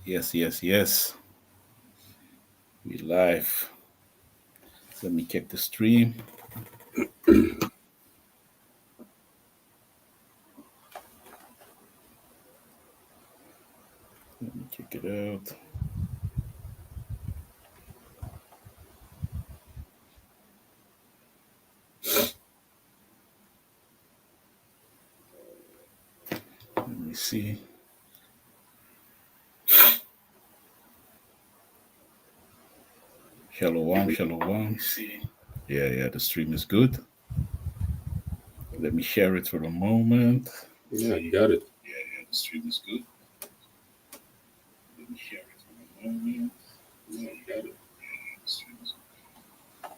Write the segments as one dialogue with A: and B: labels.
A: Yes, yes, yes. We live. Let me check the stream. Let me check it out. Let me see. Shalom, shalom. Yeah, yeah, the stream is good. Let me share it for a moment.
B: Yeah, you got it.
A: Yeah, yeah, the stream is good. Let me share it for a moment.
B: Yeah, you got it.
A: Yeah, the stream is good.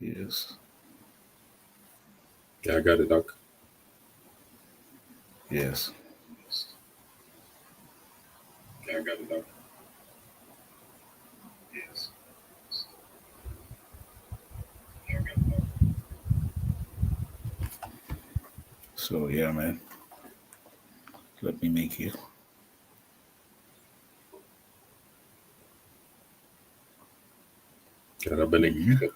A: Yes.
B: Yeah, I got it, Doc.
A: Yes.
B: Yeah, I got it, Doc.
A: Yes.
B: Yeah, I got it, Doc.
A: So yeah, man. Let me make it.
B: Yeah, I've been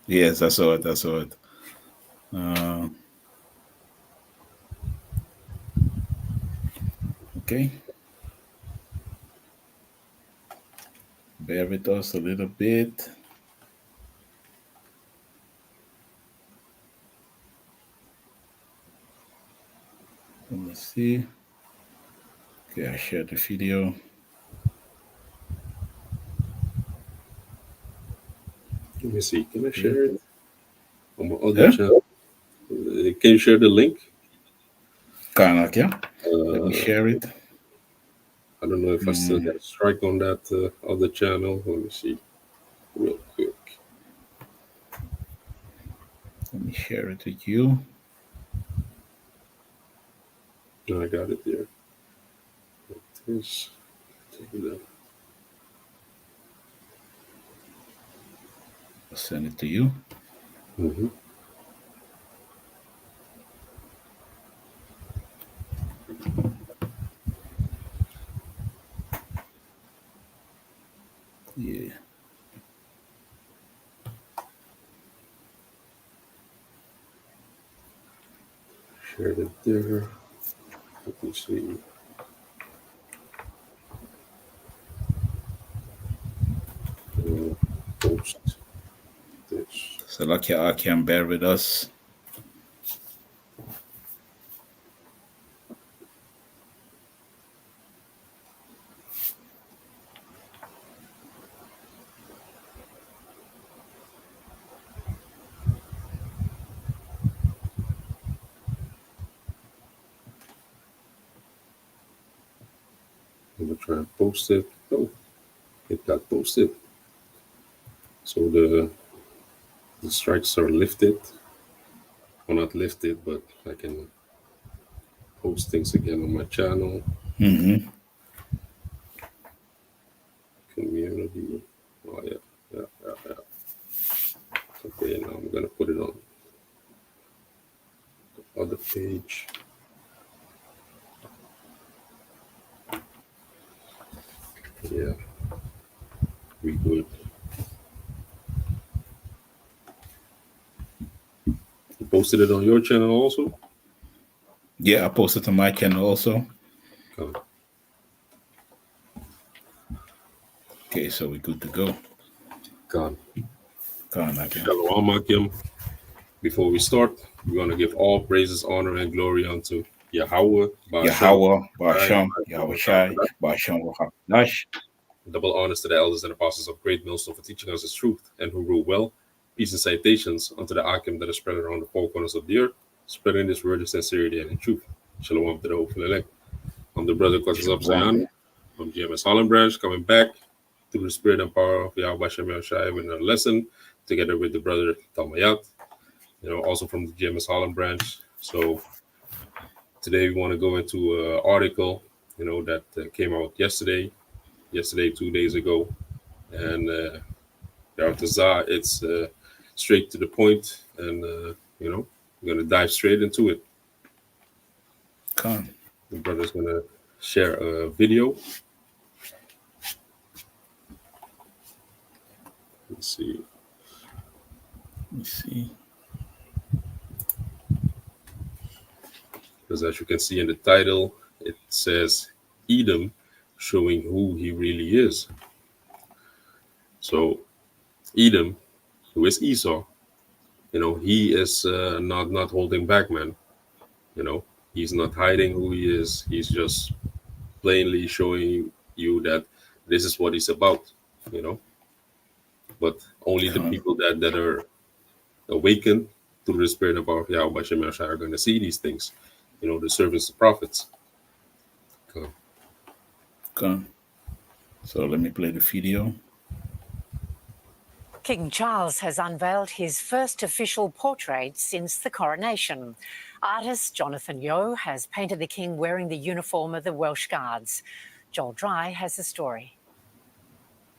A: Yes, I saw it. I saw it. Uh, okay. Bear with us a little bit. Let me see. Okay, I shared the video.
B: Let me see. Can I
A: Okay.
B: share it on my other
A: Huh?
B: channel? Can you share the link?
A: Kanak, yeah. Let me
B: Uh,
A: share it.
B: I don't know if I still got a strike on that other channel. Let me see real quick.
A: Let me share it with you.
B: No, I got it there. This. Take it out.
A: I'll send it to you.
B: Mm-hmm.
A: Yeah.
B: Shared it there. Let me see. Post this.
A: So lucky I can bear with us.
B: I'm gonna try and post it. Oh, it got posted. So the strikes are lifted. Well, not lifted, but I can post things again on my channel.
A: Mm-hmm.
B: Community. Oh yeah, yeah. Okay, now I'm gonna put it on the other page. Yeah, we good. You posted it on your channel also?
A: Yeah, I posted to my channel also.
B: Come.
A: Okay, so we're good to go.
B: Come.
A: Kanak, yeah.
B: Shalom Akim. Before we start, we're gonna give all praises, honor, and glory unto Yahweh, Ba'ashem,
A: Yahweh, Basham, Yahweh Shai, Basham, Wahadash.
B: double honors to the elders and apostles of Great Millstone for teaching us his truth and who rule well. Peace and citations unto the Akim that is spread around the four corners of the earth, spreading this word of sincerity and in truth. Shalom to the whole elect. I'm the brother Kotas of
A: Shalom.
B: Zion from GMS Holland Branch, coming back through the spirit and power of Yahweh Shem Yahushai with another lesson, together with the brother Talmayat, also from the GMS Holland Branch. So today we want to go into an article, that came out yesterday, 2 days ago, and Balthazar, it's straight to the point, and I'm gonna dive straight into it.
A: Come.
B: The brother's gonna share a video. Let's see.
A: Let me see.
B: Because as you can see in the title, it says Edom, showing who he really is. So Edom, who is Esau, he is not holding back, man. He's not hiding who he is. He's just plainly showing you that this is what he's about. But only the
A: Come.
B: people that are awakened through the spirit of our Yahweh Shem Yahshua are going to see these things. The servants, the prophets.
A: Come. So let me play the video.
C: King Charles has unveiled his first official portrait since the coronation. Artist Jonathan Yeo has painted the king wearing the uniform of the Welsh Guards. Joel Dry has the story.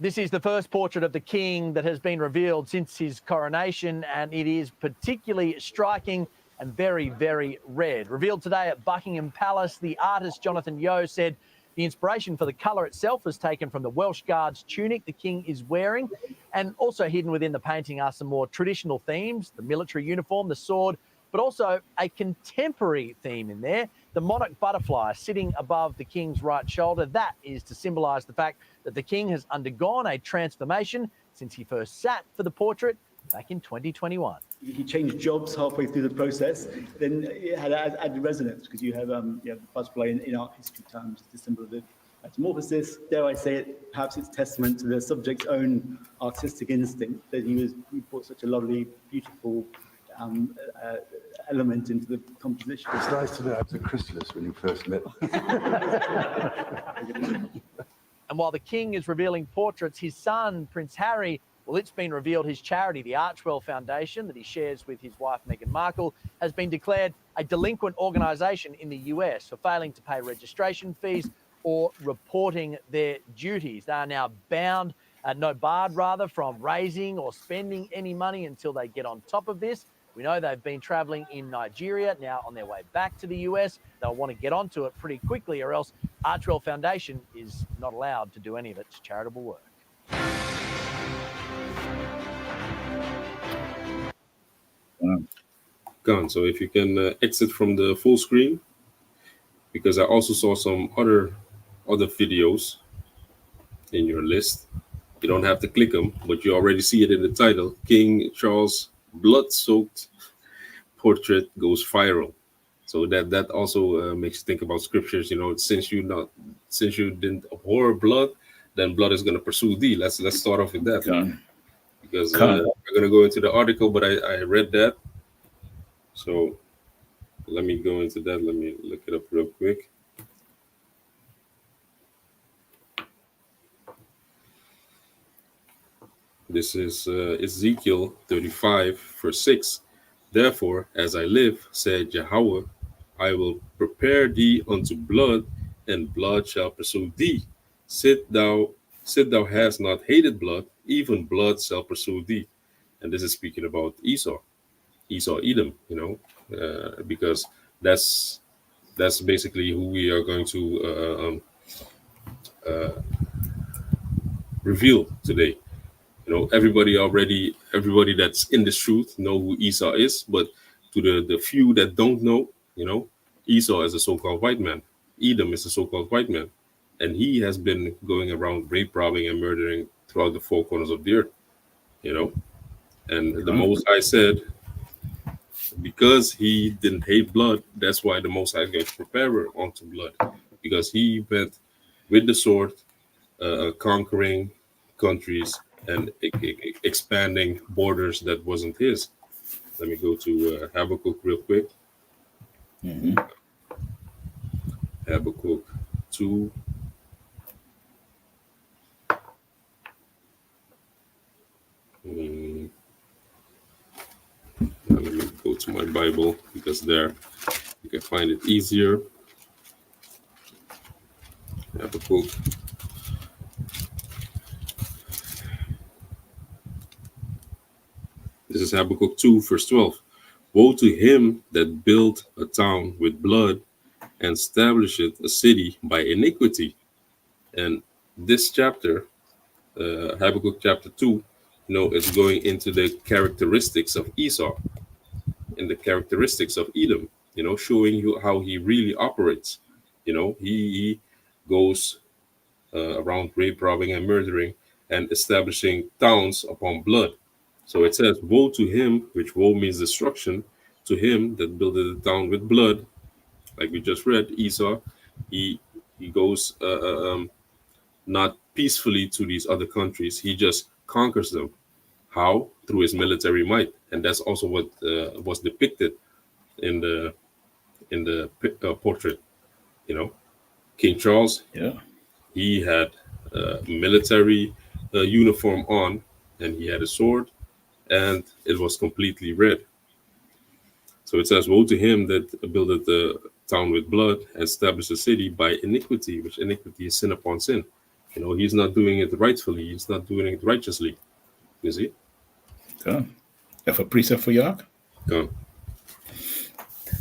D: This is the first portrait of the king that has been revealed since his coronation, and it is particularly striking and very, very red. Revealed today at Buckingham Palace, the artist Jonathan Yeo said the inspiration for the colour itself was taken from the Welsh Guards tunic the king is wearing, and also hidden within the painting are some more traditional themes, the military uniform, the sword, but also a contemporary theme in there, the monarch butterfly sitting above the king's right shoulder. That is to symbolise the fact that the king has undergone a transformation since he first sat for the portrait back in 2021.
E: He changed jobs halfway through the process, then it had added resonance because you have the butterfly in art history terms, the symbol of the metamorphosis. Dare I say it, perhaps it's testament to the subject's own artistic instinct that he brought such a lovely, beautiful element into the composition.
F: It's nice to know it was a chrysalis when you first met.
D: And while the king is revealing portraits, his son, Prince Harry, well, it's been revealed his charity, the Archwell Foundation, that he shares with his wife, Meghan Markle, has been declared a delinquent organisation in the US for failing to pay registration fees or reporting their duties. They are now barred from raising or spending any money until they get on top of this. We know they've been travelling in Nigeria, now on their way back to the US. They'll want to get onto it pretty quickly, or else Archwell Foundation is not allowed to do any of its charitable work.
B: Gone. So if you can exit from the full screen, because I also saw some other videos in your list. You don't have to click them, but you already see it in the title. King Charles' blood-soaked portrait goes viral. So that also makes you think about scriptures. Since you didn't abhor blood, then blood is going to pursue thee. Let's start off with that, because I'm going to go into the article, but I read that. So let me go into that. Let me look it up real quick. This is Ezekiel 35, verse 6. Therefore, as I live, said Yahweh, I will prepare thee unto blood, and blood shall pursue thee. Sit thou hast not hated blood, even blood shall pursue thee. And this is speaking about Esau, Edom, because that's basically who we are going to reveal today. Everybody that's in this truth know who Esau is, but to the few that don't know, Esau is a so-called white man. Edom is a so-called white man. And he has been going around rape, robbing, and murdering throughout the four corners of the earth, And the Most High said, because he didn't hate blood, that's why the Most High is going to prepare her unto blood. Because he went with the sword, conquering countries, and expanding borders that wasn't his. Let me go to Habakkuk real quick.
A: Mm-hmm.
B: Habakkuk 2. Let me go to my Bible, because there you can find it easier. Habakkuk. This is Habakkuk 2, verse 12. Woe to him that built a town with blood and establisheth a city by iniquity. And this chapter, Habakkuk chapter 2, is going into the characteristics of Esau and the characteristics of Edom, showing you how he really operates. He goes around rape, robbing, and murdering and establishing towns upon blood. So it says, woe to him, which woe means destruction, to him that builded a town with blood. Like we just read, Esau, he goes not peacefully to these other countries. He just conquers them. How? Through his military might, and that's also what was depicted in the portrait. King Charles,
A: Yeah.
B: he had a military uniform on, and he had a sword, and it was completely red. So it says, woe to him that buildeth the town with blood, and established a city by iniquity, which iniquity is sin upon sin. He's not doing it rightfully. He's not doing it righteously. You see?
A: Come. Have a precept for you.
B: Come.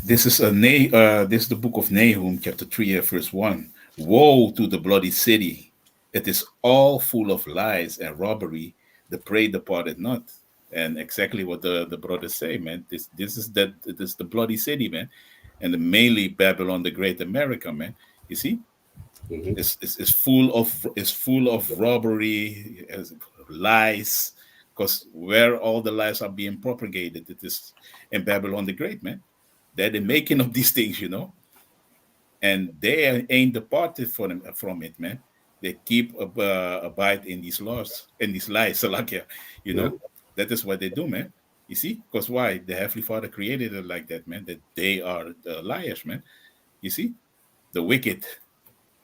A: This is this is the book of Nahum, chapter 3, verse 1. Woe to the bloody city! It is all full of lies and robbery. The prey departed not. And exactly what the brothers say, man. This is the bloody city, man. And mainly Babylon the Great America, man. You see?
B: Mhm.
A: It's full of robbery, lies, because where all the lies are being propagated, it is in Babylon the Great, man. They're the making of these things, and they ain't departed from it, man. They keep abide in these laws and these lies, Salakia, you
B: Yeah.
A: know. That is what they do, man. You see, because why? The Heavenly Father created it like that, man. That they are the liars, man. You see, the wicked,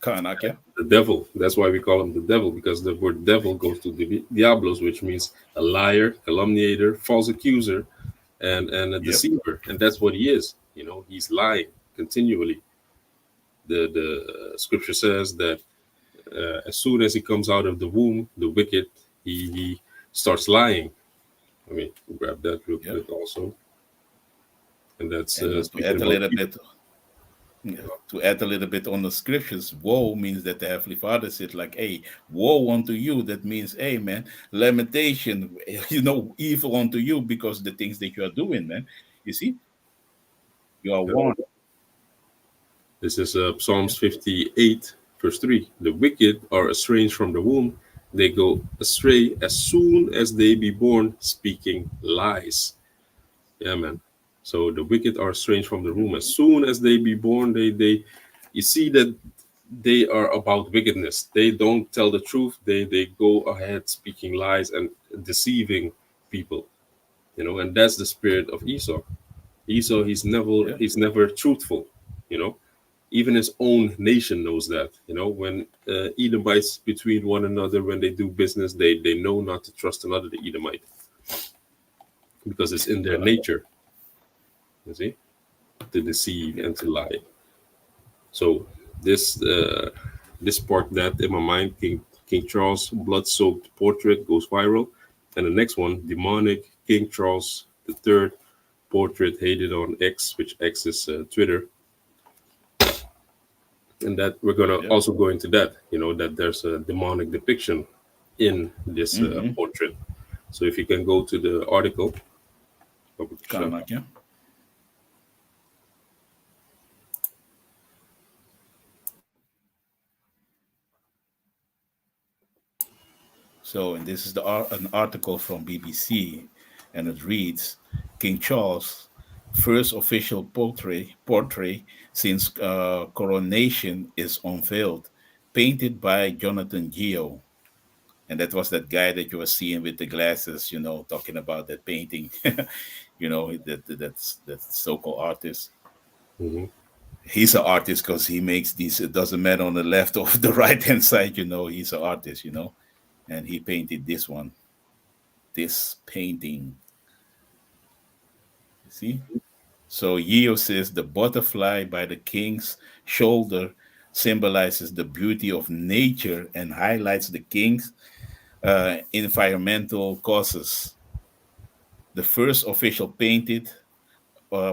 A: Kanakia.
B: The devil. That's why we call him the devil, because the word devil goes to diablos, which means a liar, calumniator, false accuser, and a
A: Yep.
B: deceiver. And that's what he is. He's lying continually. The scripture says that as soon as he comes out of the womb, the wicked, he starts lying. I mean, grab that real
A: Yep.
B: quick also. And that's
A: And to
B: speaking
A: add a
B: about
A: little
B: Edom.
A: bit, yeah, to add a little bit on the scriptures, woe means that the Heavenly Father said, like, hey, woe unto you. That means, hey, man, lamentation, evil unto you because the things that you are doing, man. You see, you are
B: Yeah.
A: warned.
B: This is Psalms 58, verse 3. The wicked are estranged from the womb. They go astray as soon as they be born, speaking lies. Yeah, man. So the wicked are estranged from the womb. As soon as they be born, you see that they are about wickedness. They don't tell the truth. They go ahead speaking lies and deceiving people. And that's the spirit of Esau. Esau,
A: Yeah,
B: he's never truthful. You know, even his own nation knows that. When Edomites between one another, when they do business, they know not to trust another Edomite because it's in their
A: correct.
B: nature. You see, to deceive and to lie. So this sparked that in my mind. King Charles blood-soaked portrait goes viral, and the next one, demonic King Charles III portrait hated on X, which X is Twitter, and that we're gonna
A: Yeah.
B: also go into that. That there's a demonic depiction in this
A: Mm-hmm.
B: portrait. So if you can go to the article,
A: Correct, yeah. So, and this is an article from BBC, and it reads, King Charles' first official portrait since coronation is unveiled, painted by Jonathan Geo. And that was that guy that you were seeing with the glasses, talking about that painting, that so-called artist.
B: Mhm.
A: He's an artist because he makes these. It doesn't matter on the left or the right hand side. He's an artist. And he painted this painting. You see? So Yeo says the butterfly by the king's shoulder symbolizes the beauty of nature and highlights the king's environmental causes. the first official painted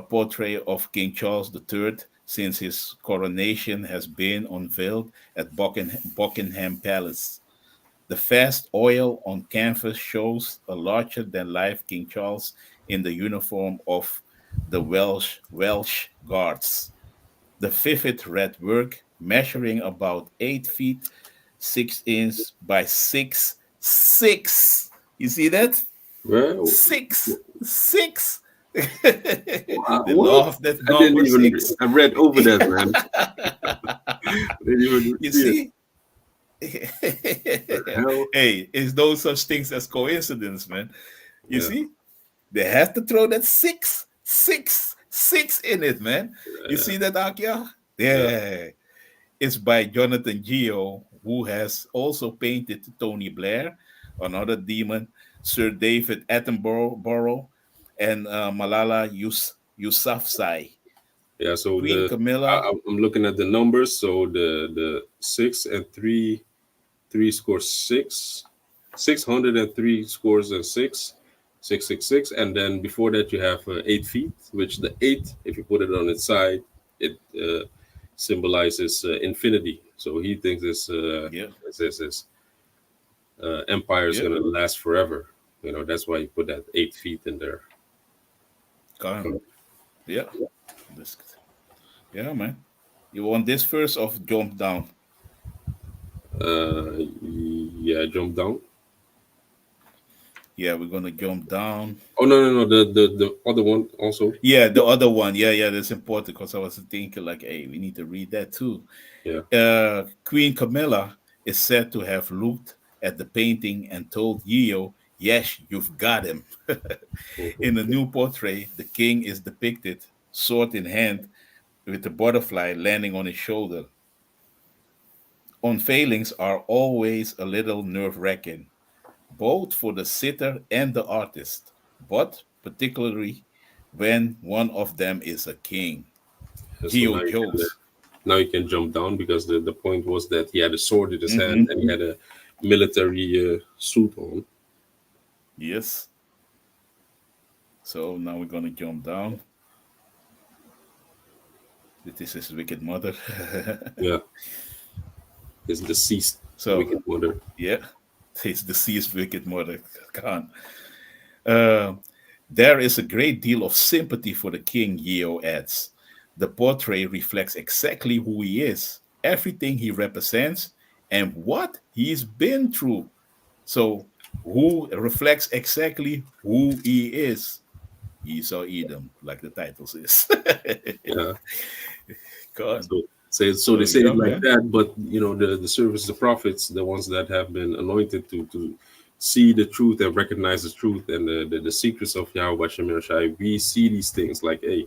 A: portrait of King Charles III since his coronation has been unveiled at Buckingham Palace. The fast oil on canvas shows a larger than life King Charles in the uniform of the Welsh Guards. The vivid red work, measuring about 8 feet 6 inches by 6. You see that?
B: Well,
A: 6. The
B: what?
A: law of that
B: I didn't
A: number
B: even.
A: six.
B: I read over that, man. I didn't even
A: You
B: see it.
A: see?
B: The hell?
A: Hey, it's no such things as coincidence, man. You
B: Yeah.
A: see? They have to throw that 6 in it, man. You
B: Yeah.
A: see that, Akia?
B: Yeah.
A: Yeah. It's by Jonathan Geo, who has also painted Tony Blair, another demon, Sir David Attenborough, and Malala Yousafzai.
B: Yeah. So
A: Queen Camilla.
B: I'm looking at the numbers. So the 6 and 3 scores 603 scores and 666, and then before that you have 8 feet, which the 8, if you put it on its side, it symbolizes infinity. So he thinks
A: Yeah,
B: this empire is
A: yeah,
B: going to last forever. That's why he put that 8 feet in there.
A: come. Yeah, this, yeah, man. You want this first or jump down?
B: Yeah, jump down.
A: Yeah, we're gonna jump down.
B: Oh, no, the other one also.
A: Yeah, the other one. Yeah, that's important because I was thinking like, hey, we need to read that too.
B: Yeah.
A: Queen Camilla is said to have looked at the painting and told Yeo, "Yes, you've got him." In the
B: Mhm.
A: new portrait, the king is depicted sword in hand with the butterfly landing on his shoulder. Unveilings are always a little nerve wracking, both for the sitter and the artist, but particularly when one of them is a king.
B: So
A: Geo jokes.
B: now you can jump down because the point was that he had a sword in his hand
A: Hmm.
B: and he had a military suit on.
A: Yes. So now we're gonna jump down. This is Wicked Mother.
B: Yeah, his deceased
A: So
B: wicked mother.
A: yeah, his deceased Wicked Mother. Khan. Uh, there is a great deal of sympathy for the king, Yeo adds. The portrait reflects exactly who he is, everything he represents, and what he's been through. So, who reflects exactly who he is? Esau Edom, like the title says.
B: Yeah.
A: God.
B: So they
A: So,
B: say
A: yeah,
B: it like
A: man.
B: that, but the service, the prophets, the ones that have been anointed to see the truth and recognize the truth and the secrets of Yahweh Shem Shai, we see these things like, hey,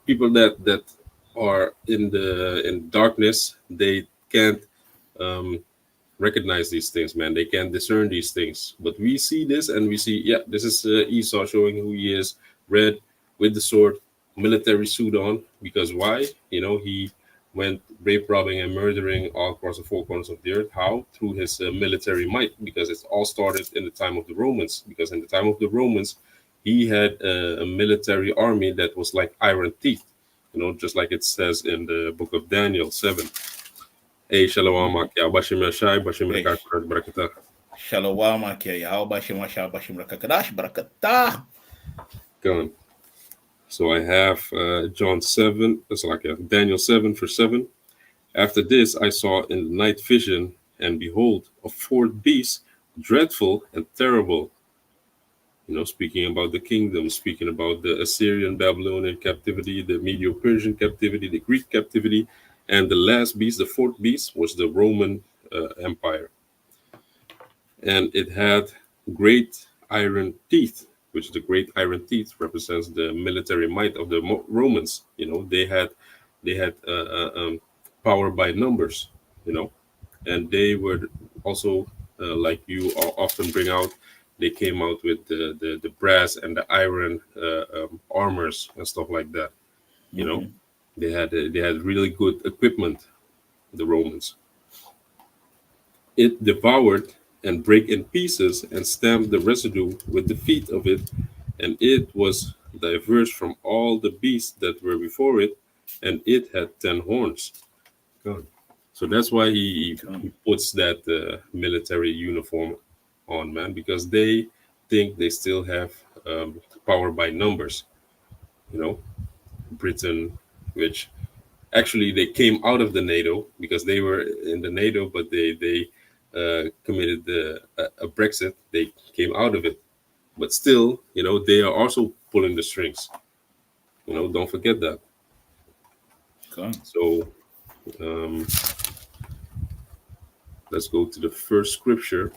B: people that are in darkness, they can't um, recognize these things, man. They can't discern these things. But we see this and we see, yeah, this is Esau showing who he is, red with the sword, military suit on. Because why? He went rape, robbing, and murdering all across the four corners of the earth. How? Through his military might. Because it all started in the time of the Romans. Because in the time of the Romans, he had a military army that was like iron teeth. Just like it says in the book of Daniel 7. Hey, Shalom,
A: Mhm.
B: Akia. Bashim Yashai, Bashim
A: Hey,
B: Rekakar, Barakata.
A: Shalom, Akia, Yahweh, Shema, Bashim, Rakakadash, Barakatah.
B: Gone. So I have John 7, that's like Daniel 7 for 7. After this, I saw in the night vision, and behold, a fourth beast, dreadful and terrible. Speaking about the kingdom, speaking about the Assyrian, Babylonian captivity, the Medo Persian captivity, the Greek captivity, and the last beast, the fourth beast, was the Roman Empire. And it had great iron teeth, which the great iron teeth represents the military might of the Romans. They had power by numbers, you know, and they were also like you often bring out. They came out with the brass and the iron armors and stuff like that. You know,
A: Mhm.
B: they had really good equipment. The Romans. It devoured and break in pieces and stamped the residue with the feet of it and it was diverse from all the beasts that were before it, and it had 10 horns.
F: God.
B: So that's why he
A: Come.
B: puts that military uniform on, man, because they think they still have power by numbers. You know, Britain, which actually they came out of the NATO because they were in the NATO, but they committed a Brexit. They came out of it, but still, they are also pulling the strings. Don't forget that.
A: Come.
B: So um, let's go to the first scripture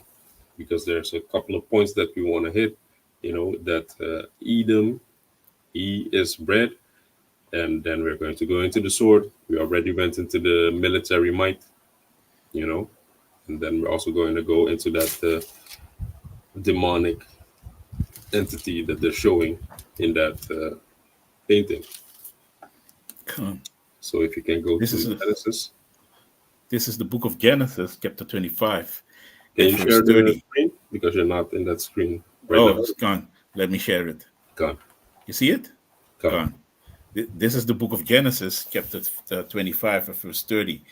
B: because there's a couple of points that we want to hit. That Edom, he is bread, and then we're going to go into the sword. We already went into the military might, and then we're also going to go into that demonic entity that they're showing in that painting.
A: Come.
B: So if you can go
A: This
B: to
A: is a,
B: Genesis,
A: this is the book of Genesis, chapter 25,
B: can
A: and
B: you
A: verse
B: share the
A: 30.
B: screen because you're not in that screen right
A: Oh,
B: now?
A: it's gone. Let me share it.
B: Gone,
A: You see it?
B: gone.
A: Gone. This is the book of Genesis, chapter 25, verse 30.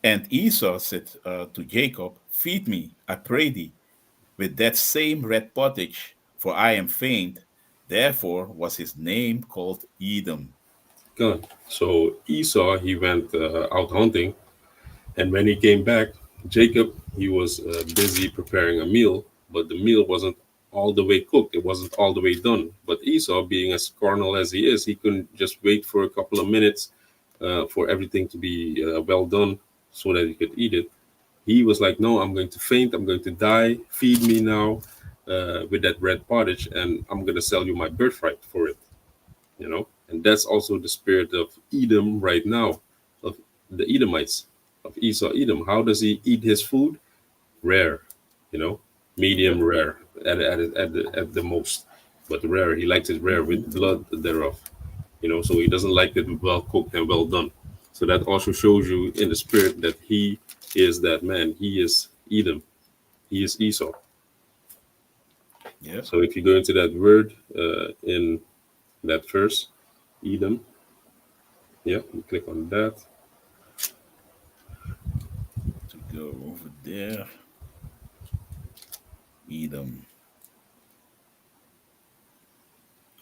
A: And Esau said to Jacob, feed me, I pray thee, with that same red pottage, for I am faint. Therefore was his name called Edom.
B: Gone. So Esau, he went out hunting, and when he came back, Jacob, he was busy preparing a meal, but the meal wasn't all the way cooked. It wasn't all the way done. But Esau, being as carnal as he is, he couldn't just wait for a couple of minutes for everything to be well done so that he could eat it. He was like, no, I'm going to faint. I'm going to die. Feed me now with that red pottage, and I'm going to sell you my birthright for it. And that's also the spirit of Edom right now, of the Edomites, of Esau Edom. How does he eat his food? Rare, medium
A: Yep.
B: rare at the most, but rare. He likes it rare with blood thereof, so he doesn't like it well cooked and well done. So that also shows you in the spirit that he is that man. He is Edom. He is Esau.
A: Yep.
B: So if you go into that word in that verse, Edom, yeah, you click on that.
A: To go over there. Edom.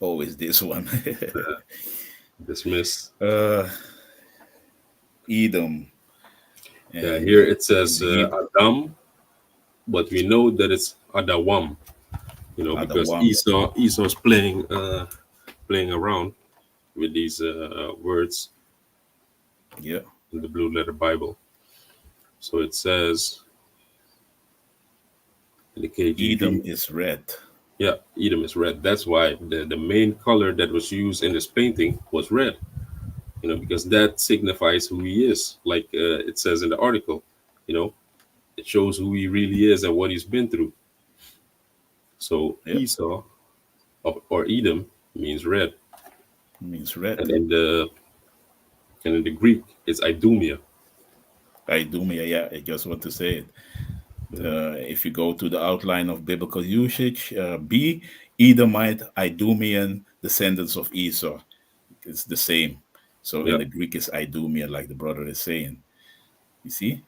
A: Always this one.
B: Dismiss.
A: Edom.
B: Yeah,
A: And
B: here it
A: in
B: says
A: the Hebrew,
B: Adam, but we know that it's Adawam, because
A: Adawam.
B: Esau's playing around with these words
A: Yeah.
B: in the blue letter Bible. So it says in the
A: Edom
B: KJV,
A: is red.
B: yeah, Edom is red. That's why the main color that was used in this painting was red, because that signifies who he is. Like it says in the article, you know, it shows who he really is and what he's been through. So
A: Yep.
B: Esau or Edom means red,
A: Means red.
B: and in the Greek it's Idumea.
A: Idumea, yeah, I just want to say it. If you go to the outline of biblical usage, B, Edomite, Idumean, descendants of Esau. It's the same. So in
B: Yeah,
A: the Greek is Idumea, like the brother is saying. You see?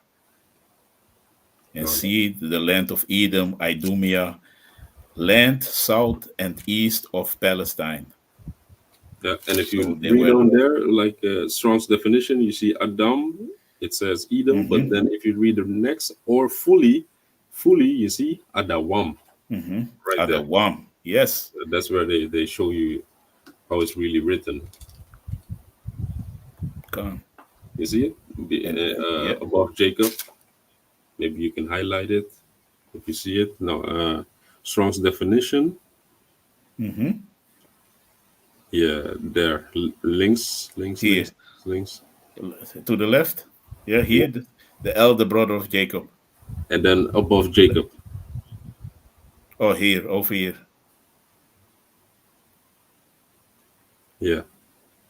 A: And
B: no,
A: see the land of Edom, Idumea, land south and east of Palestine.
B: yeah. And if
A: So
B: you
A: they
B: read
A: were.
B: on there, like Strong's definition, you see Adam. It says Edom, but
A: Mm-hmm,
B: then if you read the next or fully, you see Adawam
A: mm-hmm.
B: right there.
A: Adawam. Yes.
B: That's where they show you how it's really written.
A: Come.
B: You see it
A: And yeah.
B: above Jacob. Maybe you can highlight it if you see it. No, Strong's definition.
A: Mm-hmm.
B: Yeah, there.
A: Here.
B: Links.
A: To the left. Yeah,
B: Yeah.
A: here. The elder brother of Jacob.
B: And then above Jacob.
A: Oh, here, over here.
B: Yeah.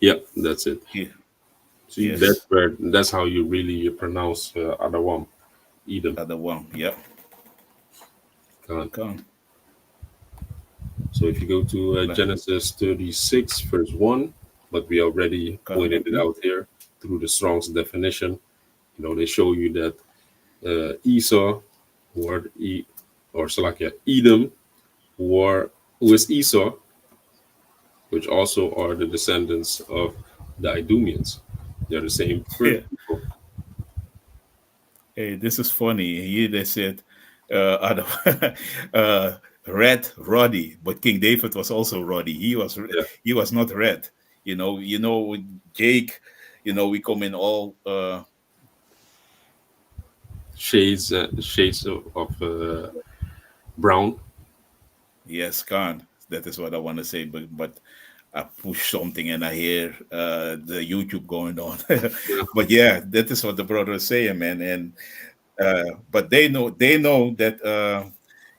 B: Yeah, that's it.
A: Here.
B: See,
A: Yes.
B: that's how you really pronounce Adawam, Edom.
A: Adawam. Yeah.
B: Come on.
A: Come.
B: So if you go to
A: Like,
B: Genesis 36, verse 1, but we already pointed it out here through the Strong's definition. They show you that Esau, or Salakia, Edom, who is Esau, which also are the descendants of the Idumeans. They're the same
A: yeah.
B: people.
A: Hey, this is funny. Here they said, Adam, red, ruddy, but King David was also ruddy.
B: Yeah,
A: He was not red. With Jake. We come in all.
B: shades of brown.
A: Yes, Khan. That is what I want to say. But I push something and I hear the YouTube going on.
B: Yeah,
A: But yeah, that is what the brother is saying, man. And but they know that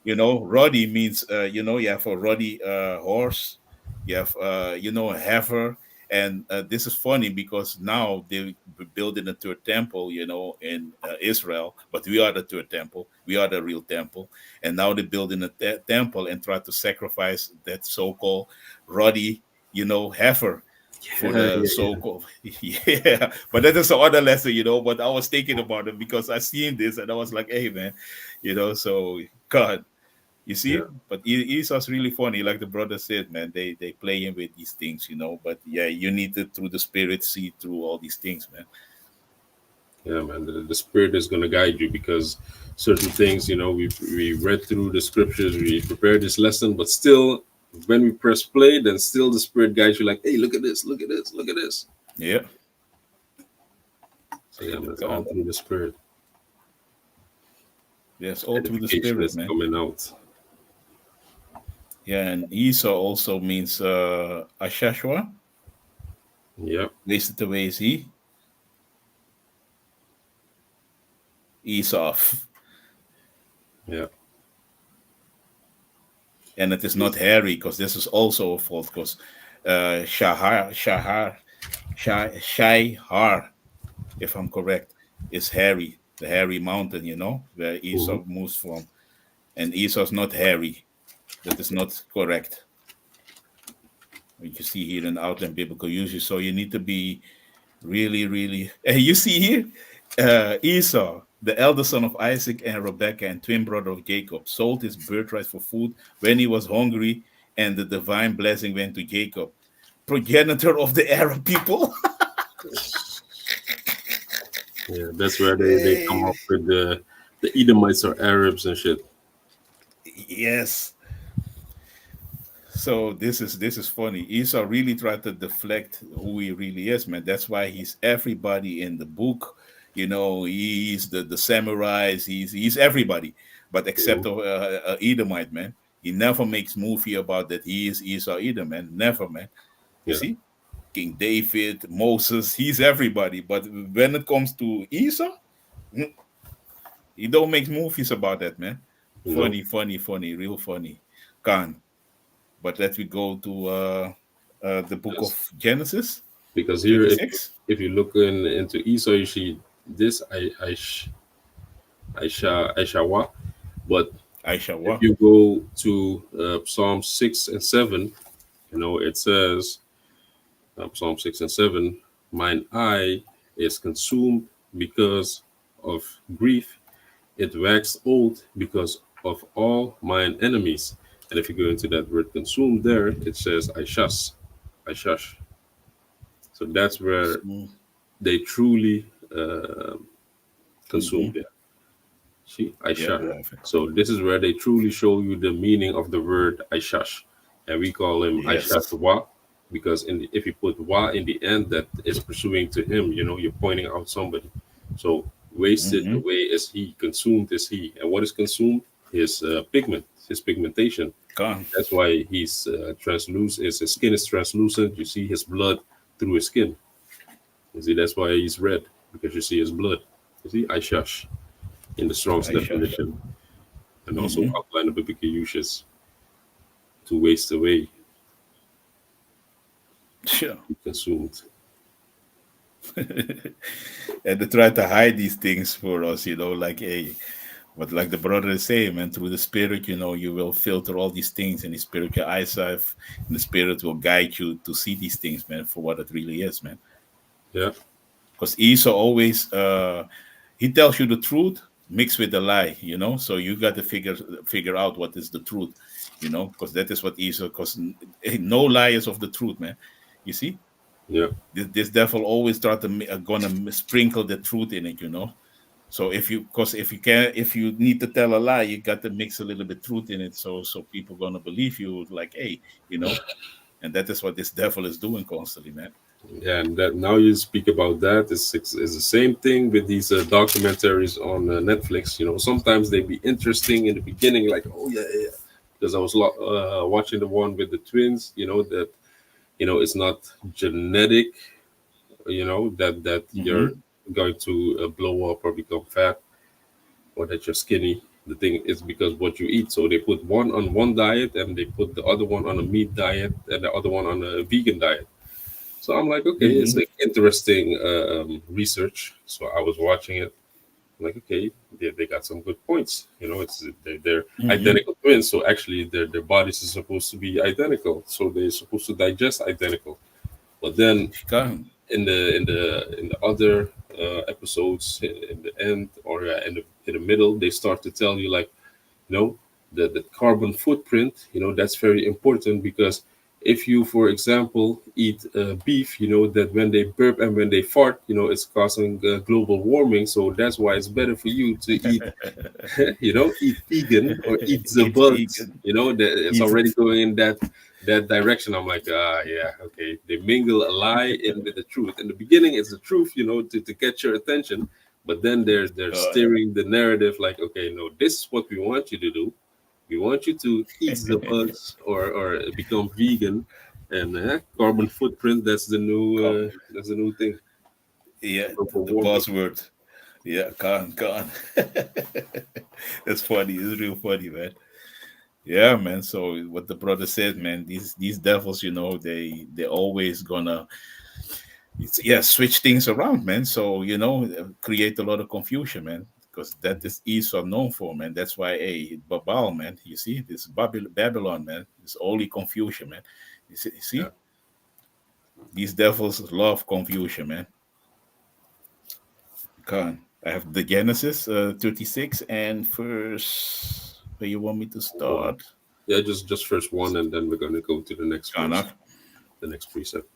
A: ruddy means you have a ruddy horse, you have a heifer. And this is funny because now they building a third temple, in Israel, but we are the third temple, we are the real temple. And now they're building a temple and try to sacrifice that so-called ruddy, heifer for
B: yeah,
A: the
B: yeah.
A: so-called. Yeah, but that is another lesson, but I was thinking about it because I seen this and I was like, hey man, so God, you see.
B: Yeah.
A: But Esau's really funny, like the brother said, man. They playing with these things, but yeah, you need to through the spirit see through all these things, man.
B: Yeah, man, the Spirit is going to guide you because certain things, we read through the scriptures, we prepared this lesson, but still, when we press play, then still the Spirit guides you like, hey, look at this, look at this, look at this.
A: Yeah.
B: So, yeah, man, it's all
A: God.
B: through the Spirit.
A: Yes, all through the
B: Edification
A: spirit,
B: is
A: man.
B: coming out.
A: Yeah, and Esau also means Ashashwa.
B: Yeah,
A: Wasted away is he. Esau.
B: yeah,
A: And it is not Harry, because this is also a fault, because Shai if I'm correct, is Harry, the Harry Mountain, where
B: mhm,
A: Esau moves from. And Esau's not Harry. That is not correct. What you see here in the outline biblical usage. So you need to be really, really. You see here, Esau, the elder son of Isaac and Rebekah, and twin brother of Jacob, sold his birthright for food when he was hungry, and the divine blessing went to Jacob, progenitor of the Arab people.
B: yeah. That's where they come up with the Edomites or Arabs and shit.
A: Yes. So this is funny. Esau really tried to deflect who he really is, man. That's why he's everybody in the book. He's the samurais. He's everybody, but except
B: Mhm.
A: Edomite, man. He never makes movie about that he is Esau Edom, man. Never, man. You
B: Yeah,
A: see, King David, Moses, he's everybody. But when it comes to Esau, mm, he don't make movies about that, man.
B: no,
A: Funny, funny, funny, real funny. Can. But let me go to the book
B: because
A: of Genesis
B: because here, if
A: 36.
B: if you look into Esau, you see this Aishawa. But
A: Aisha,
B: if
A: what?
B: you go to Psalm 6 and 7, it says, Psalm 6 and 7, mine eye is consumed because of grief. It waxed old because of all mine enemies. And if you go into that word consumed there, it says, I shush. So that's where they truly consumed
A: Mm-hmm.
B: it. See,
A: Yeah,
B: Aisha.
A: I have it.
B: So this is where they truly show you the meaning of the word Aishash. And we call him Aishash
A: Yes.
B: Wa because if you put Wa in the end, that is pursuing to him, you're pointing out somebody. So wasted
A: Mm-hmm.
B: away is he, consumed is he. And what is consumed? His pigment, his pigmentation.
A: Gone.
B: That's why he's translucent, his skin is translucent. You see his blood through his skin. You see, that's why he's red, because you see his blood. You see, Aishash in the Strong's
A: Aisha.
B: definition, and also
A: Mm-hmm.
B: outline the biblical uses to waste away,
A: Sure.
B: be consumed.
A: And they try to hide these things for us, like, hey, But like the brother is saying, man, through the spirit, you will filter all these things, and the spiritual eyesight, and the spirit will guide you to see these things, man, for what it really is, man.
B: Yeah.
A: Because Esau always he tells you the truth mixed with the lie, So you got to figure out what is the truth, because that is what Esau. Because no lie is of the truth, man. You see,
B: Yeah.
A: this devil always try to gonna sprinkle the truth in it. So because if you need to tell a lie, you got to mix a little bit truth in it, so people gonna believe you. Like, hey, and that is what this devil is doing constantly, man.
B: Yeah, and that now you speak about that, it's the same thing with these documentaries on Netflix. Sometimes they be interesting in the beginning, like, oh yeah, yeah. Because I was watching the one with the twins. That it's not genetic. That you're
A: Hmm.
B: going to blow up or become fat, or that you're skinny. The thing is because what you eat. So they put one on one diet, and they put the other one on a meat diet, and the other one on a vegan diet. So I'm like, okay, it's
A: Hmm.
B: like interesting research. So I was watching it. I'm like, okay, they got some good points. They're
A: Hmm.
B: identical twins. So actually, their bodies are supposed to be identical. So they're supposed to digest identical. But then in the other episodes, in the end or in the middle, they start to tell you like, the carbon footprint, that's very important because if you, for example, eat beef, that when they burp and when they fart, it's causing global warming. So that's why it's better for you to eat, eat vegan or eat the
A: Eat
B: bugs.
A: vegan.
B: That it's
A: Eat
B: already
A: it.
B: going in that direction. I'm like, yeah, okay. They mingle a lie in with the truth. In the beginning, it's the truth, to get your attention. But then they're
A: God.
B: steering the narrative like, okay, no, this is what we want you to do. We want you to eat the bugs or become vegan, and carbon footprint.
A: Come.
B: That's the new thing.
A: Yeah,
B: Global
A: the
B: warming.
A: buzzword. Yeah, gone. That's funny. It's real funny, man. Yeah, man. So what the brother said, man, these devils, they always gonna switch things around, man. So create a lot of confusion, man. Because that is Esau known for, man. That's why, hey, Babel, man. You see, this Babylon, man. It's only confusion, man. You see,
B: Yeah,
A: these devils love confusion, man. Con. I have the Genesis 36 and verse. Where you want me to
B: one.
A: start?
B: Yeah, just first one, and then we're gonna go to the next verse,
A: Kanak.
B: the next precept.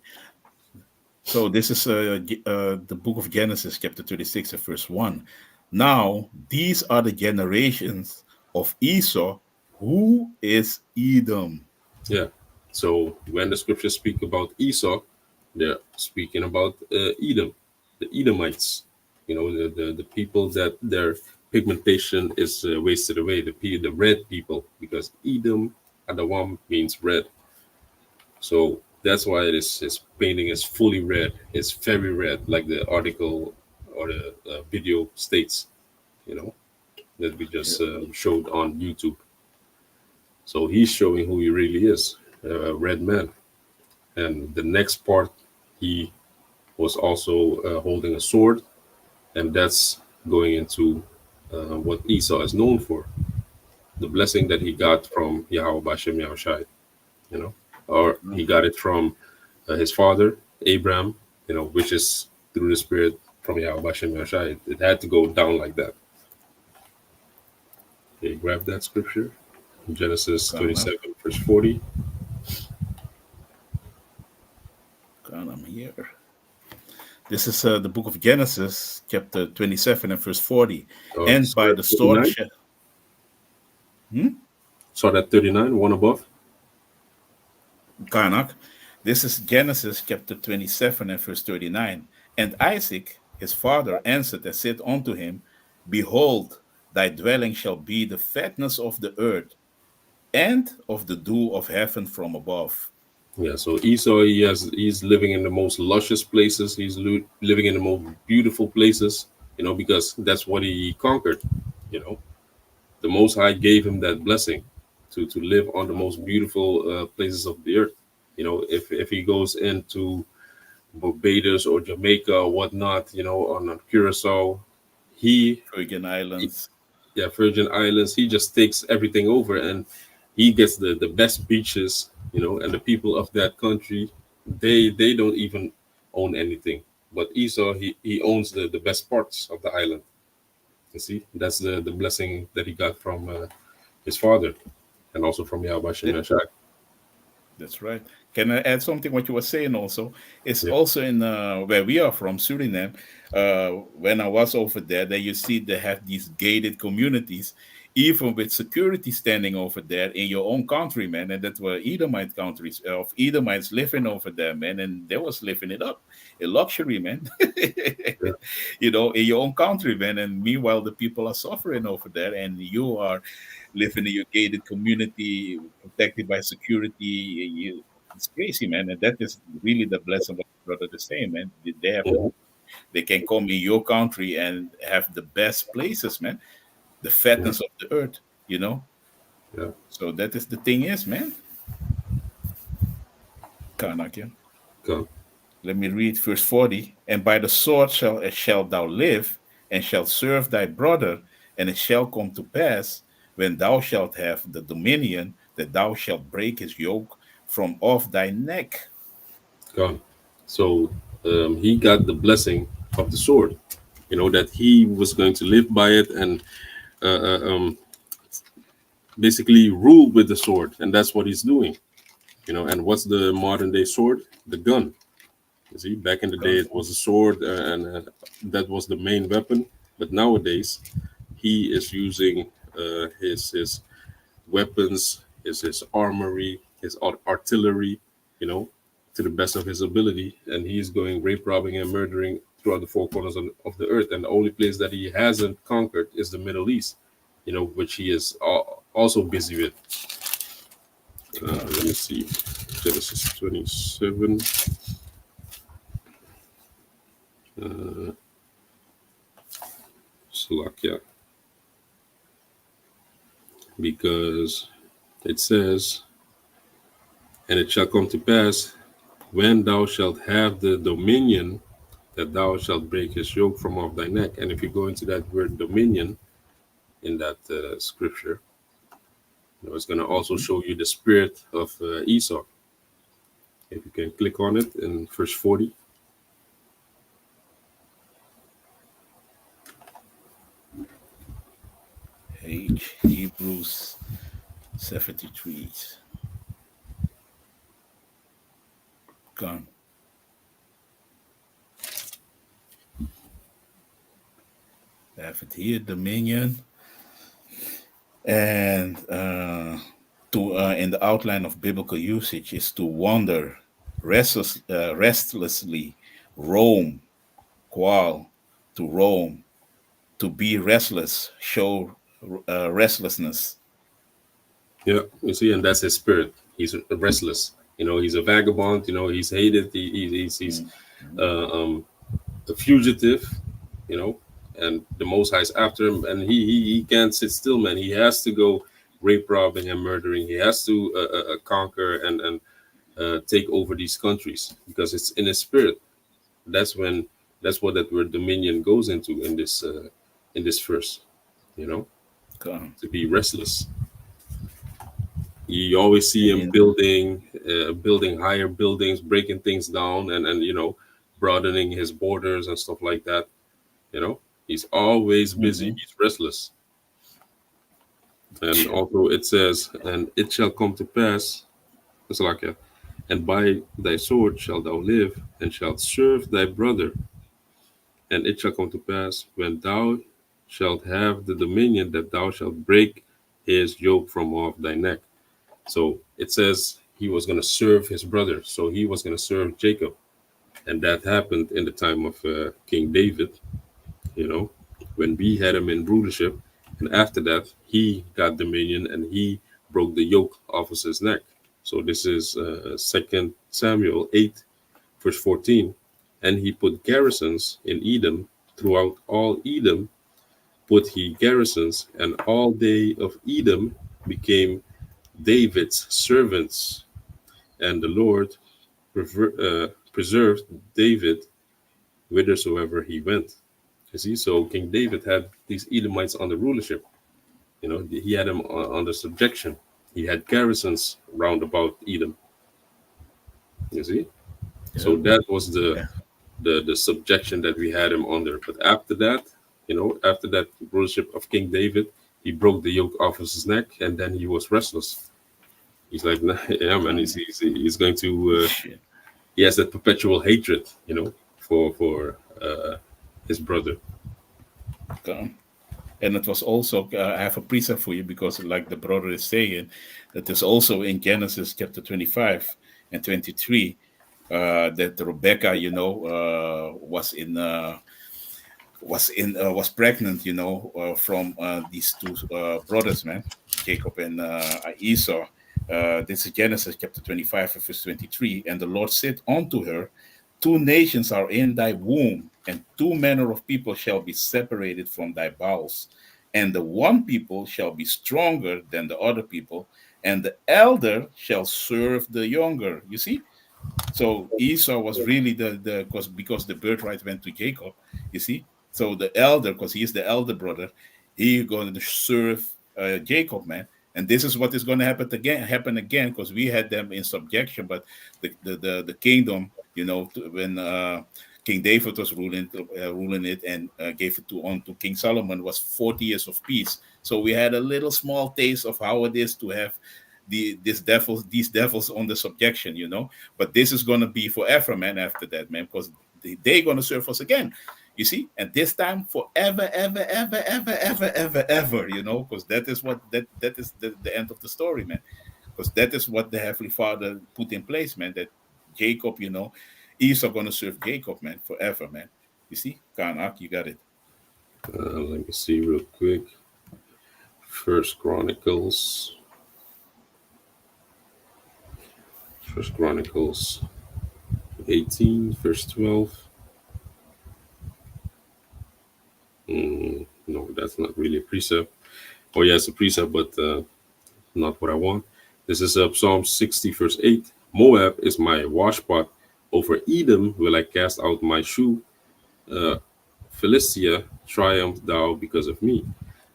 A: So this is the book of Genesis, chapter 36, and verse 1. Now, these are the generations of Esau, who is Edom.
B: Yeah. So when the scriptures speak about Esau, they're speaking about Edom, the Edomites. The people that their pigmentation is wasted away. The red people, because Edom Adawam means red. So that's why this painting is fully red. It's very red, like the article or the video states. You know that we
A: Yeah.
B: just showed on YouTube. So he's showing who he really is, a red man. And the next part, he was also holding a sword, and that's going into what Esau is known for, the blessing that he got from Yahweh Bashem Yahushai, you know, or he got it from his father, Abraham, which is through the spirit from Yahweh Bashem Yahushai. It had to go down like that. Okay, grab that scripture, Genesis
A: Kanak.
B: 27, verse 40.
A: I'm here. This is the book of Genesis, chapter 27 and verse 40. And
B: Saw
A: by
B: that
A: the sword
B: 39?
A: shall. Hmm?
B: Saw that 39, one above?
A: Kanak. This is Genesis chapter 27 and verse 39. And Isaac, his father, answered and said unto him, Behold, thy dwelling shall be the fatness of the earth and of the dew of heaven from above.
B: Yeah, so Esau, he's living in the most luscious places. He's living in the most beautiful places, because that's what he conquered. You know, the Most High gave him that blessing to live on the most beautiful places of the earth. If he goes into Barbados or Jamaica or whatnot, on Curacao, he,
A: Virgin
B: he
A: Islands.
B: yeah, Virgin Islands. He just takes everything over, and he gets the best beaches, and the people of that country, they don't even own anything. But Esau, he owns the best parts of the island. You see, that's the blessing that he got from his father, and also from Yahweh Shem Yashai.
A: That's right. Can I add something what you were saying also? It's
B: Yeah.
A: also in where we are from, Suriname. When I was over there, that you see they have these gated communities, even with security standing over there in your own country, man. And that were Edomite countries of Edomites living over there, man, and they was living it up, a luxury, man.
B: Yeah.
A: In your own country, man. And meanwhile, the people are suffering over there, and you are living in your gated community, protected by security. It's crazy, man, and that is really the blessing of what your brother is saying, man. They have,
B: Mhm.
A: they can come in your country and have the best places, man, the
B: Yeah.
A: fatness of the earth, you know.
B: Yeah.
A: So that is the thing, is, man. Karnak,
B: Come.
A: let me read verse 40. And by the sword shalt thou live, and shalt serve thy brother, and it shall come to pass, when thou shalt have the dominion, that thou shalt break his yoke from off thy neck.
B: Come. So he got the blessing of the sword. That he was going to live by it, and uh, uh, um, basically rule with the sword, and that's what he's doing. And what's the modern day sword? The gun. You see, back in the day,
A: Gone.
B: it was a sword, and that was the main weapon. But nowadays, he is using his weapons, his armory, his artillery, you know, to the best of his ability, and he's going rape, robbing, and murdering throughout the four corners of the earth. And the only place that he hasn't conquered is the Middle East, which he is also busy with. Let me see, Genesis 27. Uh, Slovakia, because it says, and it shall come to pass when thou shalt have the dominion that thou shalt break his yoke from off thy neck. And if you go into that word dominion in that scripture, it's going to also
A: Mhm.
B: show you the spirit of Esau. If you can click on it in verse 40.
A: Hebrews 73. Gone. I have it here, dominion. And to in the outline of biblical usage is to wander restlessly, roam, qual, to roam, to be restless, show restlessness.
B: Yeah, you see, and that's his spirit. He's restless. He's a vagabond. He's hated. He's
A: Mhm.
B: a fugitive. You know, and the Most High is after him, and he can't sit still, man. He has to go rape, robbing, and murdering. He has to conquer and take over these countries because it's in his spirit. That's when that's what that word dominion goes into in this verse. You know,
A: Gone.
B: to be restless. You always see
A: And
B: him
A: in
B: building higher buildings, breaking things down, and broadening his borders and stuff like that. He's always busy.
A: Mhm.
B: He's restless. And also it says, and it shall come to pass, it's like, and by thy sword shalt thou live, and shalt serve thy brother. And it shall come to pass when thou shalt have the dominion that thou shalt break his yoke from off thy neck. So it says he was going to serve his brother. So he was going to serve Jacob. And that happened in the time of King David, you know, when we had him in rulership. And after that, he got dominion and he broke the yoke off of his neck. So this is 2 Samuel 8, verse 14. And he put garrisons in Edom, throughout all Edom put he garrisons, and all they of Edom became David's servants. And the Lord preserved David whithersoever he went. You see, so King David had these Edomites under rulership. He had him under subjection. He had garrisons round about Edom. You see, so
A: Yeah.
B: that was the
A: Yeah.
B: the subjection that we had him under. But after that, after that rulership of King David, he broke the yoke off of his neck, and then he was restless. He's like, nah, yeah, man. He's going to.
A: Shit.
B: He has that perpetual hatred, for his brother.
A: Come. And it was also, I have a precept for you because, like the brother is saying, that is also in Genesis chapter 25 and 23, that Rebecca, was pregnant, from these two brothers, man, Jacob and Esau. This is Genesis chapter 25, verse 23. And the Lord said unto her, two nations are in thy womb, and two manner of people shall be separated from thy bowels. And the one people shall be stronger than the other people, and the elder shall serve the younger. You see? So Esau was really the because the birthright went to Jacob, you see. So the elder, because he is the elder brother, he going to serve Jacob, man. And this is what is going to happen again, because we had them in subjection, but the kingdom, when King David was ruling it and gave it to King Solomon, was 40 years of peace. So we had a little small taste of how it is to have these devils on the subjection, but this is going to be forever, man, after that, man, because they're going to serve us again, you see, and this time forever, ever, ever, ever, ever, ever, ever, because that is what that is the end of the story, man, because that is what the Heavenly Father put in place, man, that Jacob, Esau going to serve Jacob, man, forever, man. You see, Kanak, you got it.
B: Let me see real quick. First Chronicles 18, verse 12. No, that's not really a precept. Oh, yeah, it's a precept, but not what I want. This is Psalm 60, verse 8. Moab is my washpot. Over Edom will I cast out my shoe. Philistia, triumph thou because of me.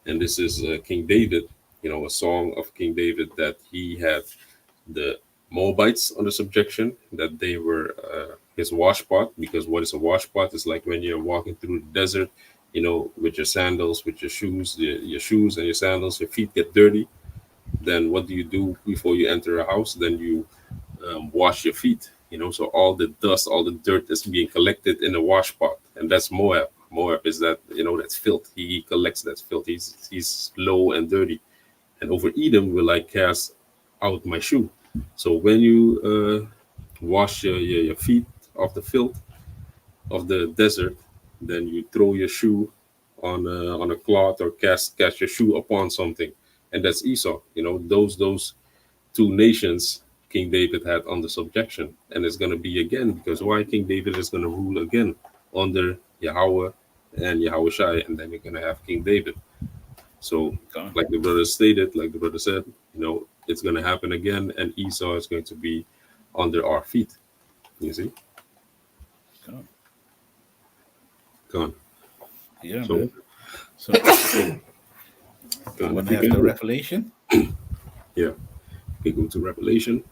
B: And this is King David, a song of King David, that he had the Moabites under subjection, that they were his washpot. Because what is a washpot? It's like when you're walking through the desert, with your sandals, with your shoes, your shoes and your sandals, your feet get dirty. Then what do you do before you enter a house? Then you wash your feet. So all the dust, all the dirt is being collected in a washpot, and that's Moab. Moab is that, that's filth. He collects that filth. He's low and dirty. And over Edom will I cast out my shoe. So when you wash your feet of the filth of the desert, then you throw your shoe on a cloth, or cast your shoe upon something, and that's Esau. Those two nations King David had under subjection, and it's going to be again, because why? King David is going to rule again under Yahweh and Yahushai, and then you're going to have King David. So, like the brother stated, like the brother said, it's going to happen again, and Esau is going to be under our feet. You see? Gone.
A: Yeah,
B: so,
A: man. So, you want to have the revelation?
B: Yeah. We go to Revelation.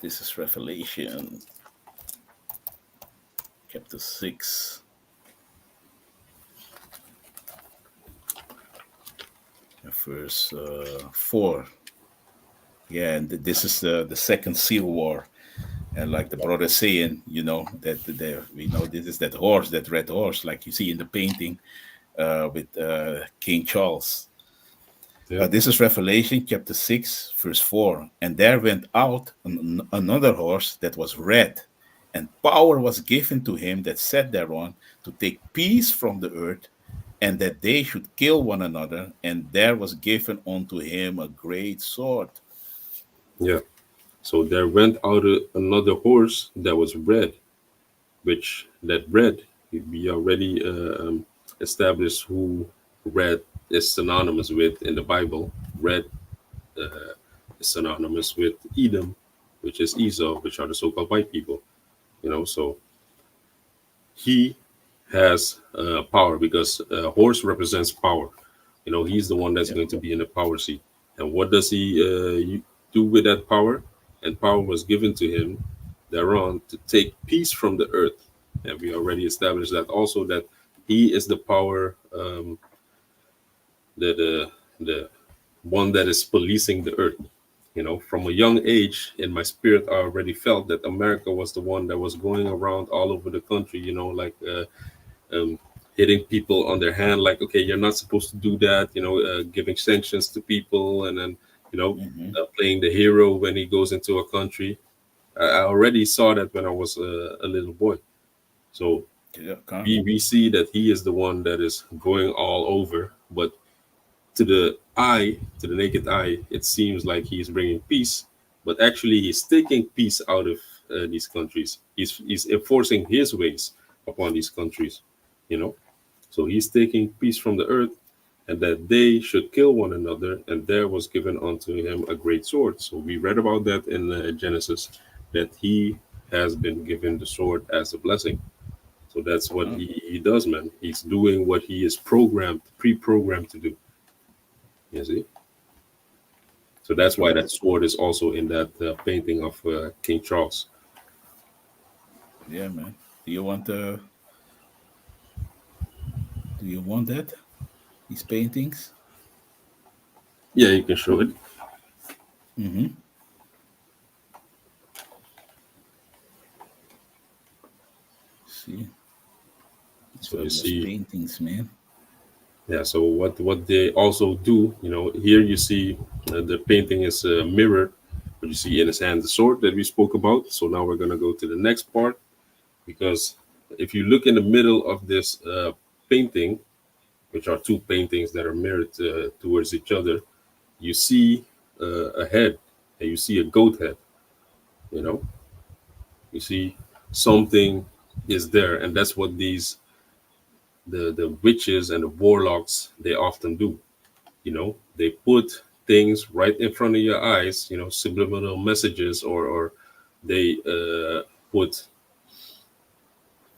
A: This is Revelation chapter 6. Verse 4. Yeah, and this is the second seal war. And like the brother saying, that this is that horse, that red horse, like you see in the painting with King Charles.
B: Yeah.
A: This is Revelation chapter 6, verse 4. And there went out another horse that was red, and power was given to him that sat thereon to take peace from the earth, and that they should kill one another. And there was given unto him a great sword.
B: Yeah. So there went out another horse that was red, which that red, we already established who red is synonymous with in the Bible. Red is synonymous with Edom, which is Esau, which are the so-called white people. So he has power, because horse represents power. He's the one that's
A: Yeah.
B: going to be in the power seat. And what does he do with that power? And power was given to him thereon to take peace from the earth. And we already established that also, that he is the power, the one that is policing the earth. From a young age in my spirit, I already felt that America was the one that was going around all over the country, like um, hitting people on their hand, like, okay, you're not supposed to do that, giving sanctions to people, and then,
A: Hmm.
B: playing the hero when he goes into a country. I already saw that when I was a little boy. So
A: Yeah. Come.
B: we see that he is the one that is going all over, but to the naked eye, it seems like he's bringing peace, but actually he's taking peace out of these countries. He's enforcing his ways upon these countries, you know. So he's taking peace from the earth, and that they should kill one another, and there was given unto him a great sword. So we read about that in Genesis, that he has been given the sword as a blessing. So that's what
A: Come.
B: he does, man. He's doing what he is pre-programmed to do. You see. So that's
A: That's
B: why
A: right.
B: that sword is also in that painting of King Charles.
A: Yeah, man. Do you want Do you want that? These paintings?
B: Yeah, you can show it.
A: Mm-hmm. See, these
B: So you
A: fabulous
B: see,
A: paintings, man.
B: yeah. So what they also do, here you see the painting is mirrored, but you see in his hand the sword that we spoke about. So now we're gonna go to the next part, because if you look in the middle of this painting, which are two paintings that are mirrored towards each other, you see a head, and you see a goat head. You know, you see something is there, and that's what these the witches and the warlocks, they often do. They put things right in front of your eyes, subliminal messages, or they put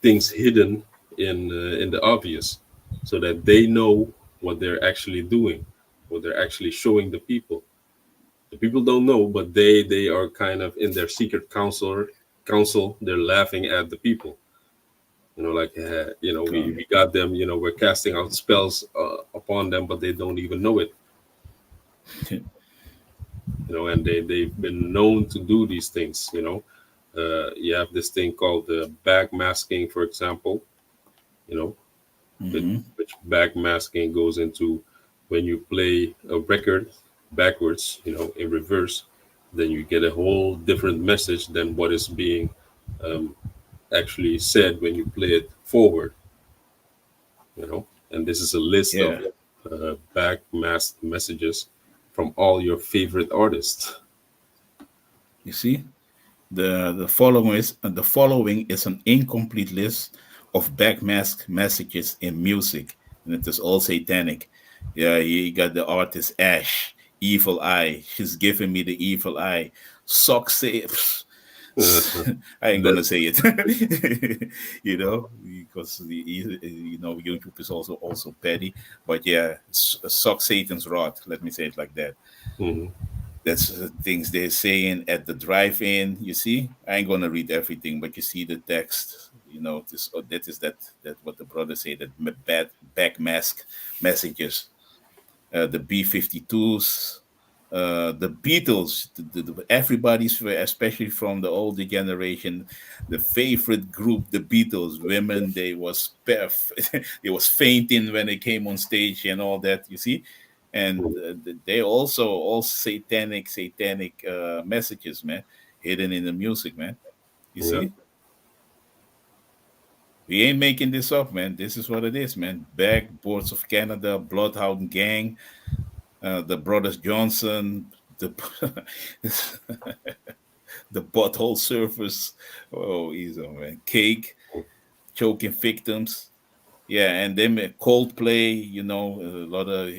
B: things hidden in the obvious, so that they know what they're actually doing, what they're actually showing the people. The people don't know, but they are kind of in their secret council. They're laughing at the people. Like,
A: Come.
B: we got them. We're casting out spells upon them, but they don't even know it. And they've been known to do these things. You have this thing called backmasking, for example. You know, which,
A: Mm-hmm.
B: which backmasking goes into when you play a record backwards, in reverse, then you get a whole different message than what is being um, actually said when you play it forward. And this is a list of
A: Yeah.
B: backmasked messages from all your favorite artists.
A: You see, the following is an incomplete list of backmask messages in music, and it is all satanic. Yeah, you got the artist Ash, Evil Eye. She's giving me the evil eye. Socks say, I ain't
B: That
A: gonna say it, because YouTube is also petty. But yeah, suck Satan's rod. Let me say it like that.
B: mhm,
A: That's the things they're saying at the drive-in. You see, I ain't gonna read everything, but you see the text. That what the brother say, that bad back mask messages. The B-52s, the Beatles, everybody's, especially from the older generation, the favorite group, the Beatles. Women, they was fainting when they came on stage and all that. You see, and
B: mhm.
A: they also all satanic messages, man, hidden in the music, man. You
B: Yeah.
A: see, we ain't making this up, man. This is what it is, man. Backboards of Canada, Bloodhound Gang, the brothers Johnson, the the butthole surfers. Oh, easy, man. Cake, choking victims. Yeah, and then Coldplay, a lot of,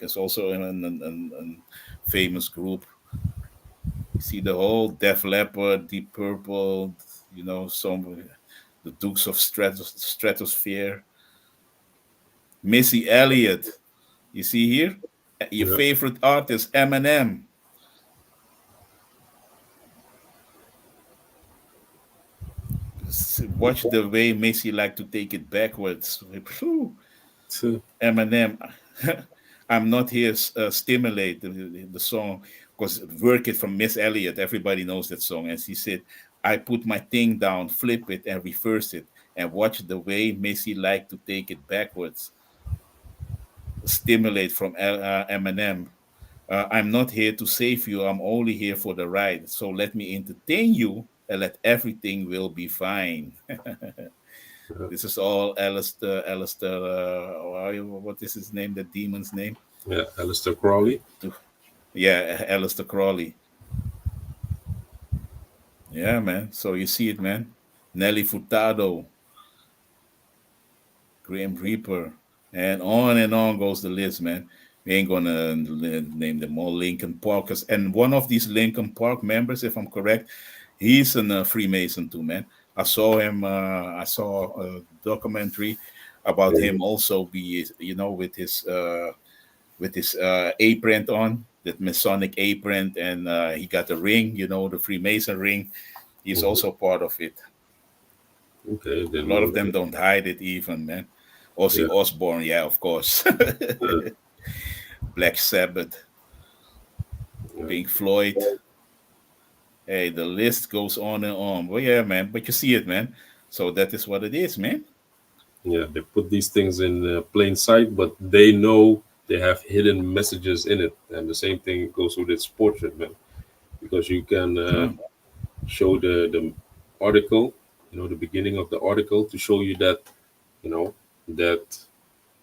A: it's also an famous group. You see the whole Def Leppard, Deep Purple, some the Dukes of Stratosphere, Missy Elliott. You see here? Your
B: Yeah.
A: favorite artist, Eminem. Watch the way Macy like to take it backwards. Phew.
B: So,
A: Eminem. I'm not here stimulate the song because work it from Miss Elliott. Everybody knows that song. And she said, I put my thing down, flip it, and reverse it, and watch the way Macy like to take it backwards. Stimulate from Eminem. I'm not here to save you. I'm only here for the ride. So let me entertain you and let everything will be fine.
B: yeah,
A: This is all Alistair, what is his name? The demon's name?
B: yeah, Alistair Crowley.
A: Yeah, Alistair Crawley. Yeah, man. So you see it, man. Nelly Furtado, Grim Reaper, and on goes the list, man. We ain't gonna name them all Lincoln Parkers. And one of these Lincoln Park members, if I'm correct, he's a Freemason too, man. I saw him. I saw a documentary about him also be, with his apron on, that Masonic apron, and he got a ring, the Freemason ring. He's
B: Mhm.
A: also part of it.
B: Okay,
A: A
B: didn't
A: lot
B: know
A: of them
B: that.
A: don't hide it even, man. Ozzy
B: Yeah,
A: Osbourne, yeah, of course.
B: uh,
A: Black Sabbath,
B: yeah,
A: Pink Floyd. Hey, the list goes on and on. Well, yeah, man. But you see it, man. So that is what it is, man.
B: yeah. They put these things in plain sight, but they know they have hidden messages in it. And the same thing goes with its portrait, man. Because you can
A: Yeah,
B: show the article, the beginning of the article to show you that, you know, that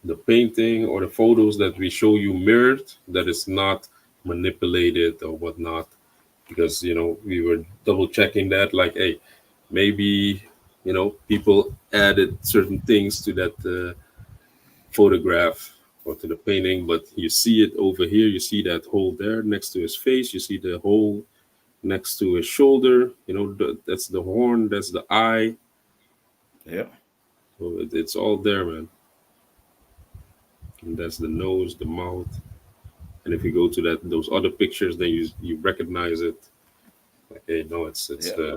B: the painting or the photos that we show you mirrored, that is not manipulated or whatnot. Because, we were double checking that, like, hey, maybe, people added certain things to that photograph or to the painting, but you see it over here, you see that hole there next to his face, you see the hole next to his shoulder, that's the horn, that's the eye.
A: yeah,
B: So it's all there, man. And that's the nose, the mouth. And if you go to those other pictures, then you recognize it. Like, hey, no,
A: yeah,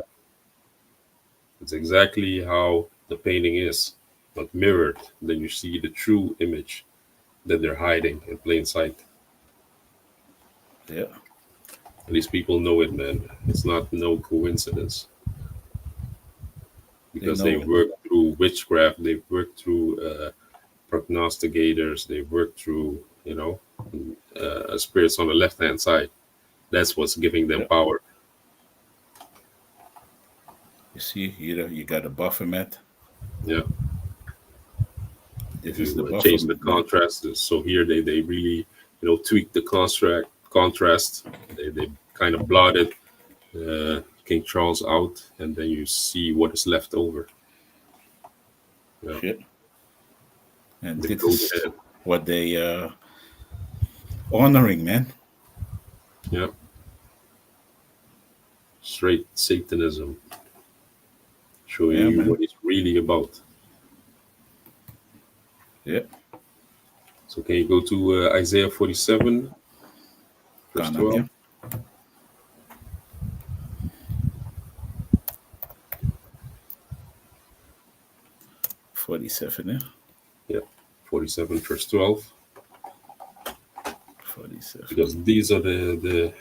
B: it's exactly how the painting is, but mirrored. Then you see the true image that they're hiding in plain sight.
A: yeah.
B: And these people know it, man. It's not no coincidence
A: They
B: because they
A: know it.
B: work through witchcraft, they work through prognosticators, they work through, spirits on the left hand side. That's what's giving them
A: Yeah.
B: power.
A: You see, you got a Baphomet.
B: Yeah. If
A: This is the
B: you change the
A: Baphomet, man.
B: contrast, so here they really, tweak the contrast. They kind of blotted King Charles out, and then you see what is left over. Yeah,
A: Shit. And
B: the
A: this
B: goat
A: is
B: head.
A: what they honoring, man.
B: Yeah, straight Satanism, showing
A: Yeah,
B: you
A: man.
B: what it's really about.
A: Yeah.
B: So can you go to Isaiah 47, verse
A: Kana,
B: 12?
A: yeah. 47, yeah.
B: Yeah, 47, verse 12.
A: 47.
B: Because these are the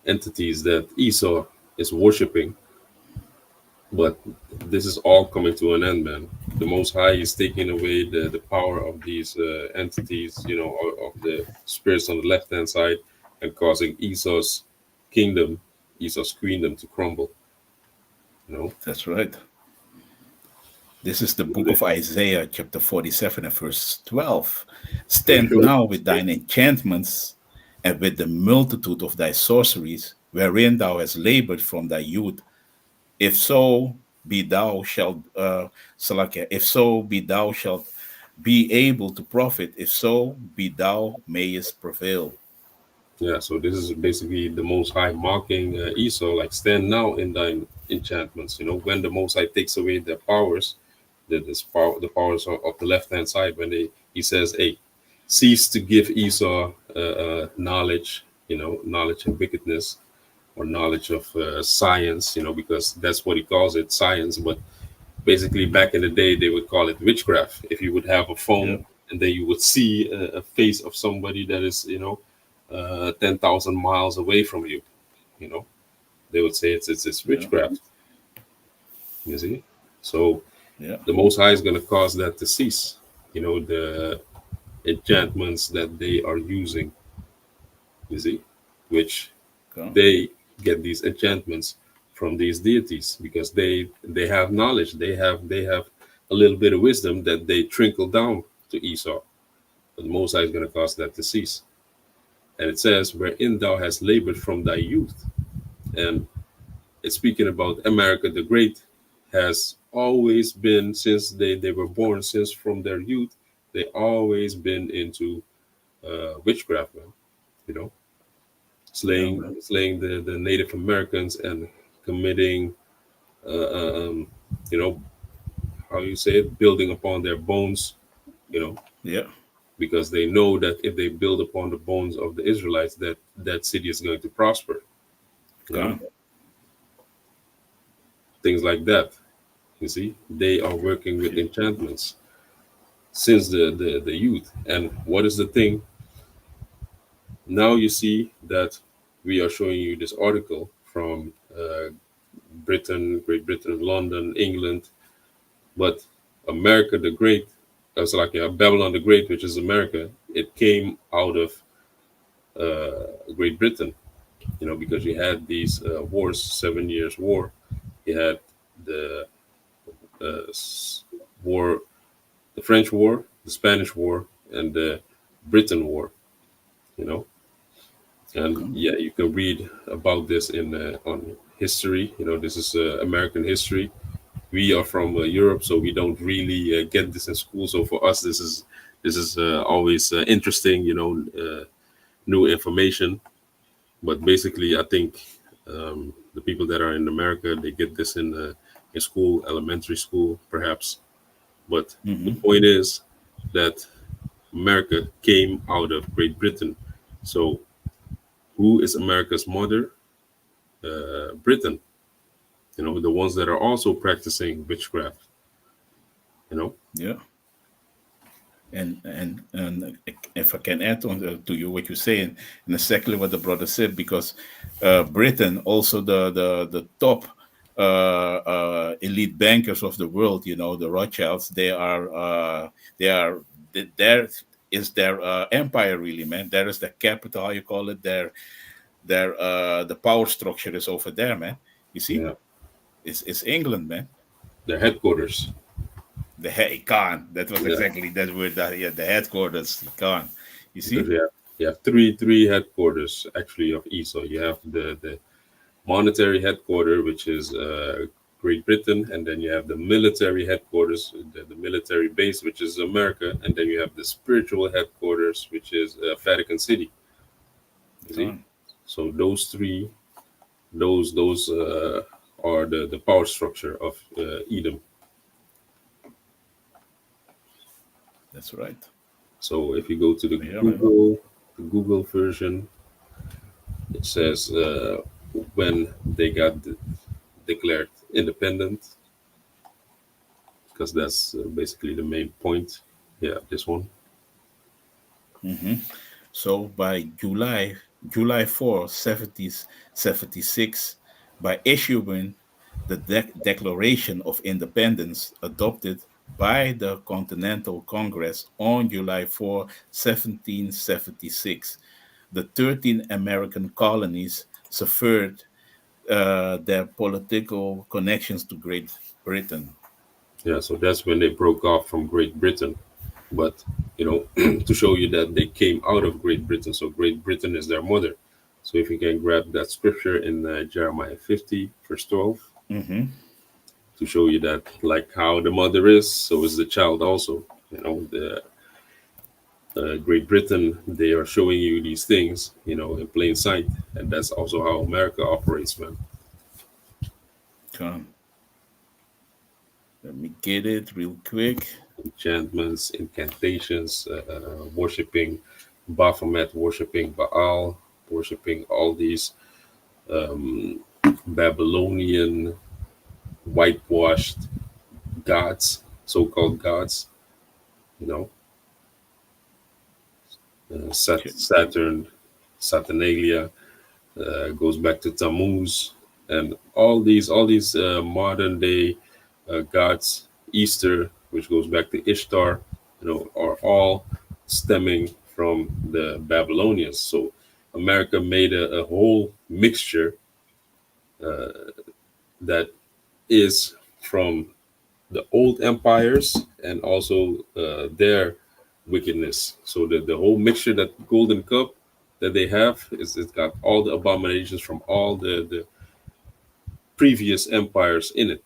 B: entities that Esau is worshiping. But this is all coming to an end, man. The Most High is taking away the power of these entities, of the spirits on the left hand side, and causing Esau's queendom to crumble. You know,
A: That's right. This is the book
B: they
A: of Isaiah, chapter 47, and verse 12.
B: they
A: Stand
B: show
A: now with thine enchantments and with the multitude of thy sorceries, wherein thou hast labored from thy youth. If so be thou shalt, Salakia, if so be thou shalt be able to profit, if so be thou mayest prevail.
B: yeah. So this is basically the Most High mocking Esau, like stand now in thine enchantments. When the Most High takes away their powers, the powers of the left hand side, when he says, hey, ceased to give Esau knowledge, knowledge and wickedness, or knowledge of science, because that's what he calls it, science. But basically, back in the day, they would call it witchcraft. If you would have a
A: Yeah.
B: phone and then you would see a face of somebody that is, 10,000 miles away from you, you know, they would say it's
A: Yeah.
B: witchcraft. You see, so
A: Yeah.
B: the Most High is going to cause that to cease. The enchantments that they are using. You see, which
A: Okay.
B: they get these enchantments from these deities because they have knowledge. They have a little bit of wisdom that they trickle down to Esau. But the Most High is going to cause that to cease. And it says, "Wherein thou hast labored from thy youth," and it's speaking about America the Great, has always been, since they were born, since from their youth, they always been into witchcraft, man. You know,
A: Yeah,
B: slaying
A: man.
B: slaying the Native Americans and committing, uh, uh, um, you know, how you say it, building upon their bones. You know,
A: Yeah.
B: because they know that if they build upon the bones of the Israelites, that that city is going to prosper. You know,
A: Okay.
B: things like that. You see, they are working with
A: Okay.
B: enchantments since the youth. And what is the thing? Now you see that we are showing you this article from Britain, Great Britain, London, England, but America the Great, it's like Babylon the Great, which is America, it came out of Great Britain, because you had these wars, 7 Years' War, you had the war, the French War, the Spanish War, and the Britain War, you know. And
A: Okay.
B: yeah, you can read about this in on history. This is American history. We are from Europe, so we don't really get this in school. So for us, this is always interesting. New information. But basically, I think the people that are in America, they get this in school, elementary school, perhaps. But the
A: Mm-hmm.
B: point is that America came out of Great Britain. So who is America's mother? Britain. The ones that are also practicing witchcraft. You know.
A: Yeah. And if I can add on to you what you're saying, and exactly what the brother said, because Britain, also the top elite bankers of the world, the Rothschilds, there is their empire, really, man. There is the capital, how you call it, the power structure is over there, man. You see,
B: Yeah.
A: it's England, man.
B: Their headquarters.
A: The Khan. That was
B: Yeah.
A: exactly that word. Yeah, the headquarters, Khan. You
B: Because
A: see?
B: you have three headquarters actually of ESO. You have the monetary headquarters, which is Great Britain, and then you have the military headquarters, the military base, which is America, and then you have the spiritual headquarters, which is Vatican City. You see,
A: Khan.
B: so those three, those are the power structure of Edom.
A: That's right.
B: So if you go to the
A: Yeah, man.
B: Google version, it says when they got declared independent, because that's basically the main point. Yeah, this one.
A: hmm So by July 4, 76, by issuing the Declaration of Independence adopted by the Continental Congress on July 4, 1776, the 13 American colonies severed their political connections to Great Britain.
B: Yeah, so that's when they broke off from Great Britain. But to show you that they came out of Great Britain, so Great Britain is their mother. So if you can grab that scripture in Jeremiah 50, verse 12,
A: hmm
B: to show you that like how the mother is, so is the child also. The Great Britain, they are showing you these things, in plain sight, and that's also how America operates, man.
A: Come, let me get it real quick.
B: enchantments, incantations, worshiping Baphomet, worshiping Baal, worshiping all these um, Babylonian whitewashed gods, so-called gods. You know, Saturn, Saturnalia goes back to Tammuz, and all these modern day gods, Easter, which goes back to Ishtar, are all stemming from the Babylonians. So America made a whole mixture that is from the old empires and also their wickedness. So the whole mixture, that golden cup that they have, is it's got all the abominations from all the previous empires in it.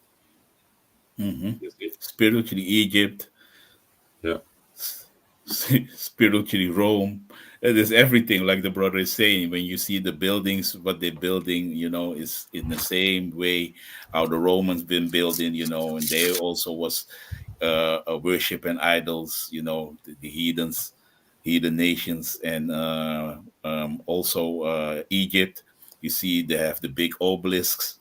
A: Hmm.
B: You see?
A: Spiritually Egypt,
B: Yeah.
A: spiritually Rome. It is everything, like the brother is saying. When you see the buildings, what they're building, is in the same way how the Romans been building, and they also was worshiping idols, the heathen nations, and also Egypt. You see, they have the big obelisks,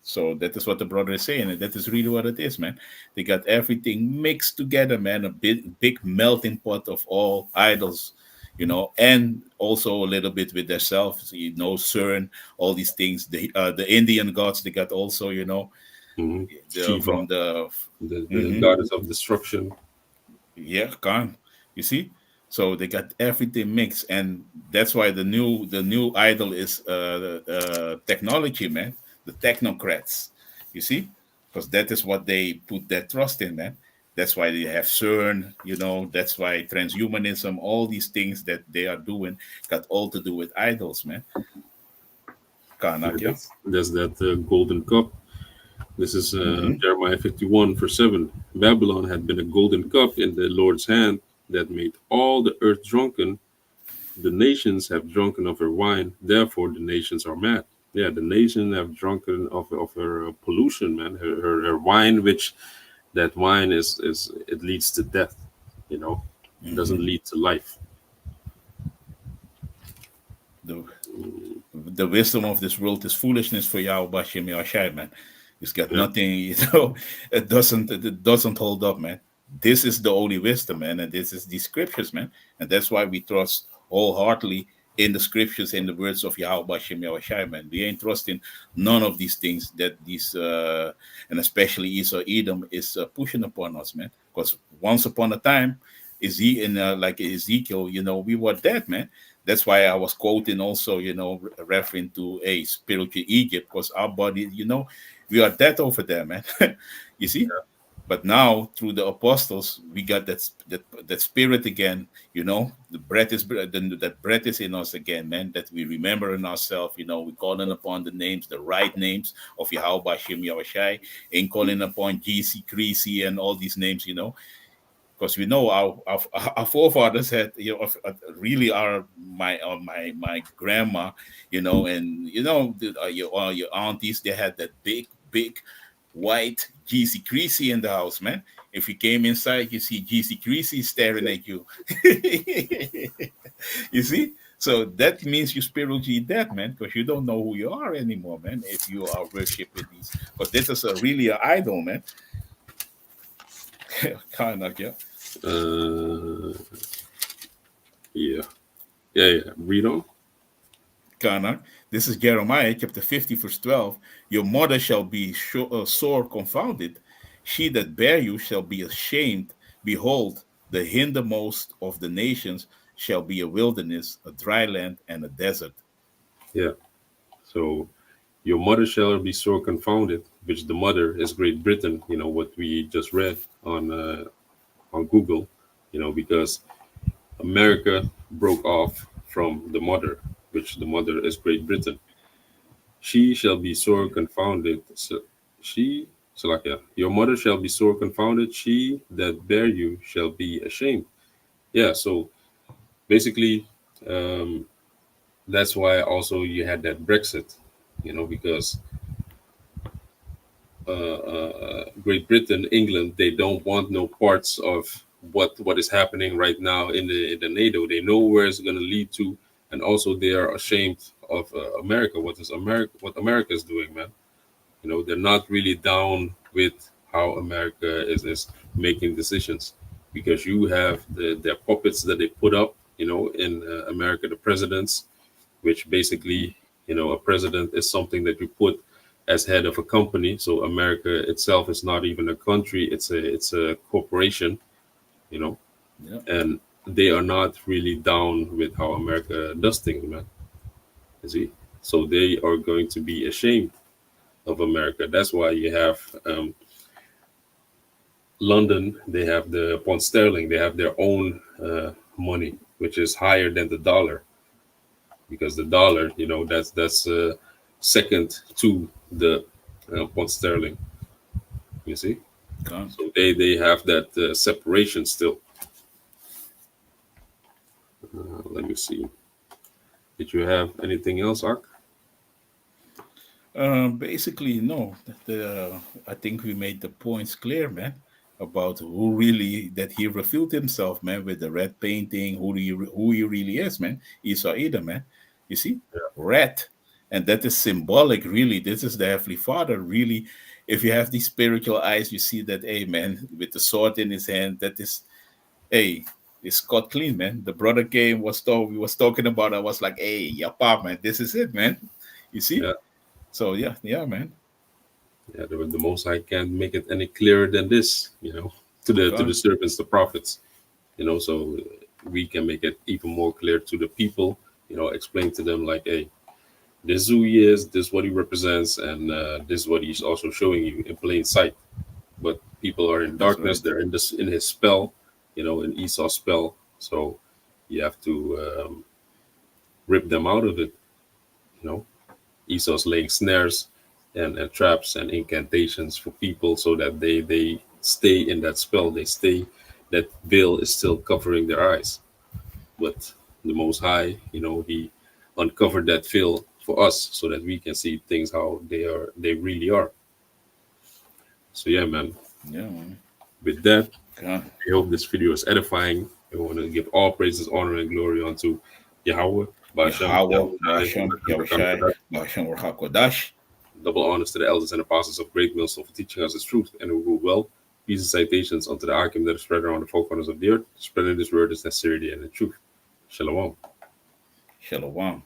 A: So that is what the brother is saying, and that is really what it is, man. They got everything mixed together, man. A big melting pot of all idols, and also a little bit with themselves, CERN, all these things. The Indian gods they got also,
B: Shiva,
A: from the.
B: the
A: Mhm.
B: goddess of destruction.
A: Yeah, gone. You see, so they got everything mixed, and that's why the new idol is technology, man. The technocrats. You see, because that is what they put their trust in, man. That's why they have CERN. That's why transhumanism, all these things that they are doing, got all to do with idols, man.
B: Yeah,
A: Karnak, yeah.
B: that's that golden cup. This is
A: Mm-hmm.
B: Jeremiah 51, verse 7. Babylon had been a golden cup in the Lord's hand that made all the earth drunken. The nations have drunken of her wine, therefore the nations are mad. Yeah, the nations have drunken of her pollution, man. Her wine, which that wine is it leads to death, you know. It doesn't
A: Mm-hmm.
B: lead to life.
A: The the wisdom of this world is foolishness for Yahweh Bashem Yahshai, man. It's got
B: Yeah.
A: nothing, it doesn't hold up, man. This is the only wisdom, man, and this is the scriptures, man. And that's why we trust wholeheartedly in the scriptures and the words of Yahweh Bashem Yahshai, man. We ain't trusting none of these things that these and especially Esau Edom is pushing upon us, man. Because once upon a time, like Ezekiel, we were dead, man. That's why I was quoting also, referring to a spiritual Egypt, because our body, we are dead over there, man. You see? But now through the apostles, we got that spirit again, the breath is that breath is in us again, man, that we remember in ourselves, we calling upon the names, the right names of Yahweh Bashim Yahushai, and calling upon GC, Creasy, and all these names, because we know our forefathers had really are my grandma, and your aunties, they had that big white GC Creasy in the house, man. If you came inside, you see GC Creasy staring at you. You see, so that means you spiritually dead, man, because you don't know who you are anymore, man, if you are worshiping these, because this is really an idol, man. Kind of, yeah.
B: Uh, yeah. Yeah. Read on.
A: Kana. This is Jeremiah chapter 50, verse 12. Your mother shall be sore confounded. She that bare you shall be ashamed. Behold, the hindermost of the nations shall be a wilderness, a dry land, and a desert.
B: Yeah. So your mother shall be sore confounded, which the mother is Great Britain. You know what we just read on Google. Because America broke off from the mother, which the mother is Great Britain. She shall be sore confounded. So she, Salakia, your mother shall be sore confounded. She that bare you shall be ashamed. Yeah. So basically, um, that's why also you had that Brexit. Because Great Britain, England, they don't want no parts of what is happening right now in the NATO. They know where it's going to lead to, and also they are ashamed of America. What America is doing, man. You know, they're not really down with how America is making decisions, because you have their puppets that they put up. You know, in America, the presidents, which basically, you know, a president is something that you put as head of a company. So America itself is not even a country; it's a corporation. You know,
A: Yeah.
B: and they are not really down with how America does things, man. You see, so they are going to be ashamed of America. That's why you have London. They have the pound sterling. They have their own money, which is higher than the dollar, because the dollar, you know, that's second to the pound sterling. You see,
A: Gone.
B: so they have that separation still. Let me see. Did you have anything else, Ark?
A: Basically, no. I think we made the points clear, man, about who really that he revealed himself, man, with the red painting, who he really is, man. Esau Edom, man. You see, red, and that is symbolic. Really, this is the Heavenly Father. Really, if you have these spiritual eyes, you see that, hey, man, with the sword in his hand, that is, hey. It's got clean, man. The brother came, we was talking about. I was like, "Hey, yapa, man, this is it, man." You see,
B: Yeah,
A: so yeah, yeah, man.
B: yeah. The Most High can't make it any clearer than this, you know, to the
A: Okay.
B: servants, the prophets, you know. So we can make it even more clear to the people, you know, explain to them like, hey, this is who he is, this is what he represents, and this is what he's also showing you in plain sight. But people are in
A: That's
B: darkness;
A: right.
B: they're in his spell, you know, in Esau's spell. So you have to rip them out of it, you know. Esau's laying snares and traps and incantations for people so that they stay in that spell. They stay, that veil is still covering their eyes. But the Most High, you know, He uncovered that veil for us so that we can see things how they really are. So yeah, man.
A: Yeah, man.
B: With that,
A: God.
B: I hope this video is edifying. I want to give all praises, honor, and glory unto Yahweh, Bashem,
A: Yahweh,
B: Yahushai,
A: Bashem, Yahushai, Bashem, Rahakodash.
B: double honors to the elders and apostles of Great Millstone for teaching us His truth and who rule well. Peace and citations unto the Akim that is spread around the four corners of the earth. Spreading this word is necessary and the truth. Shalom.
A: Shalom.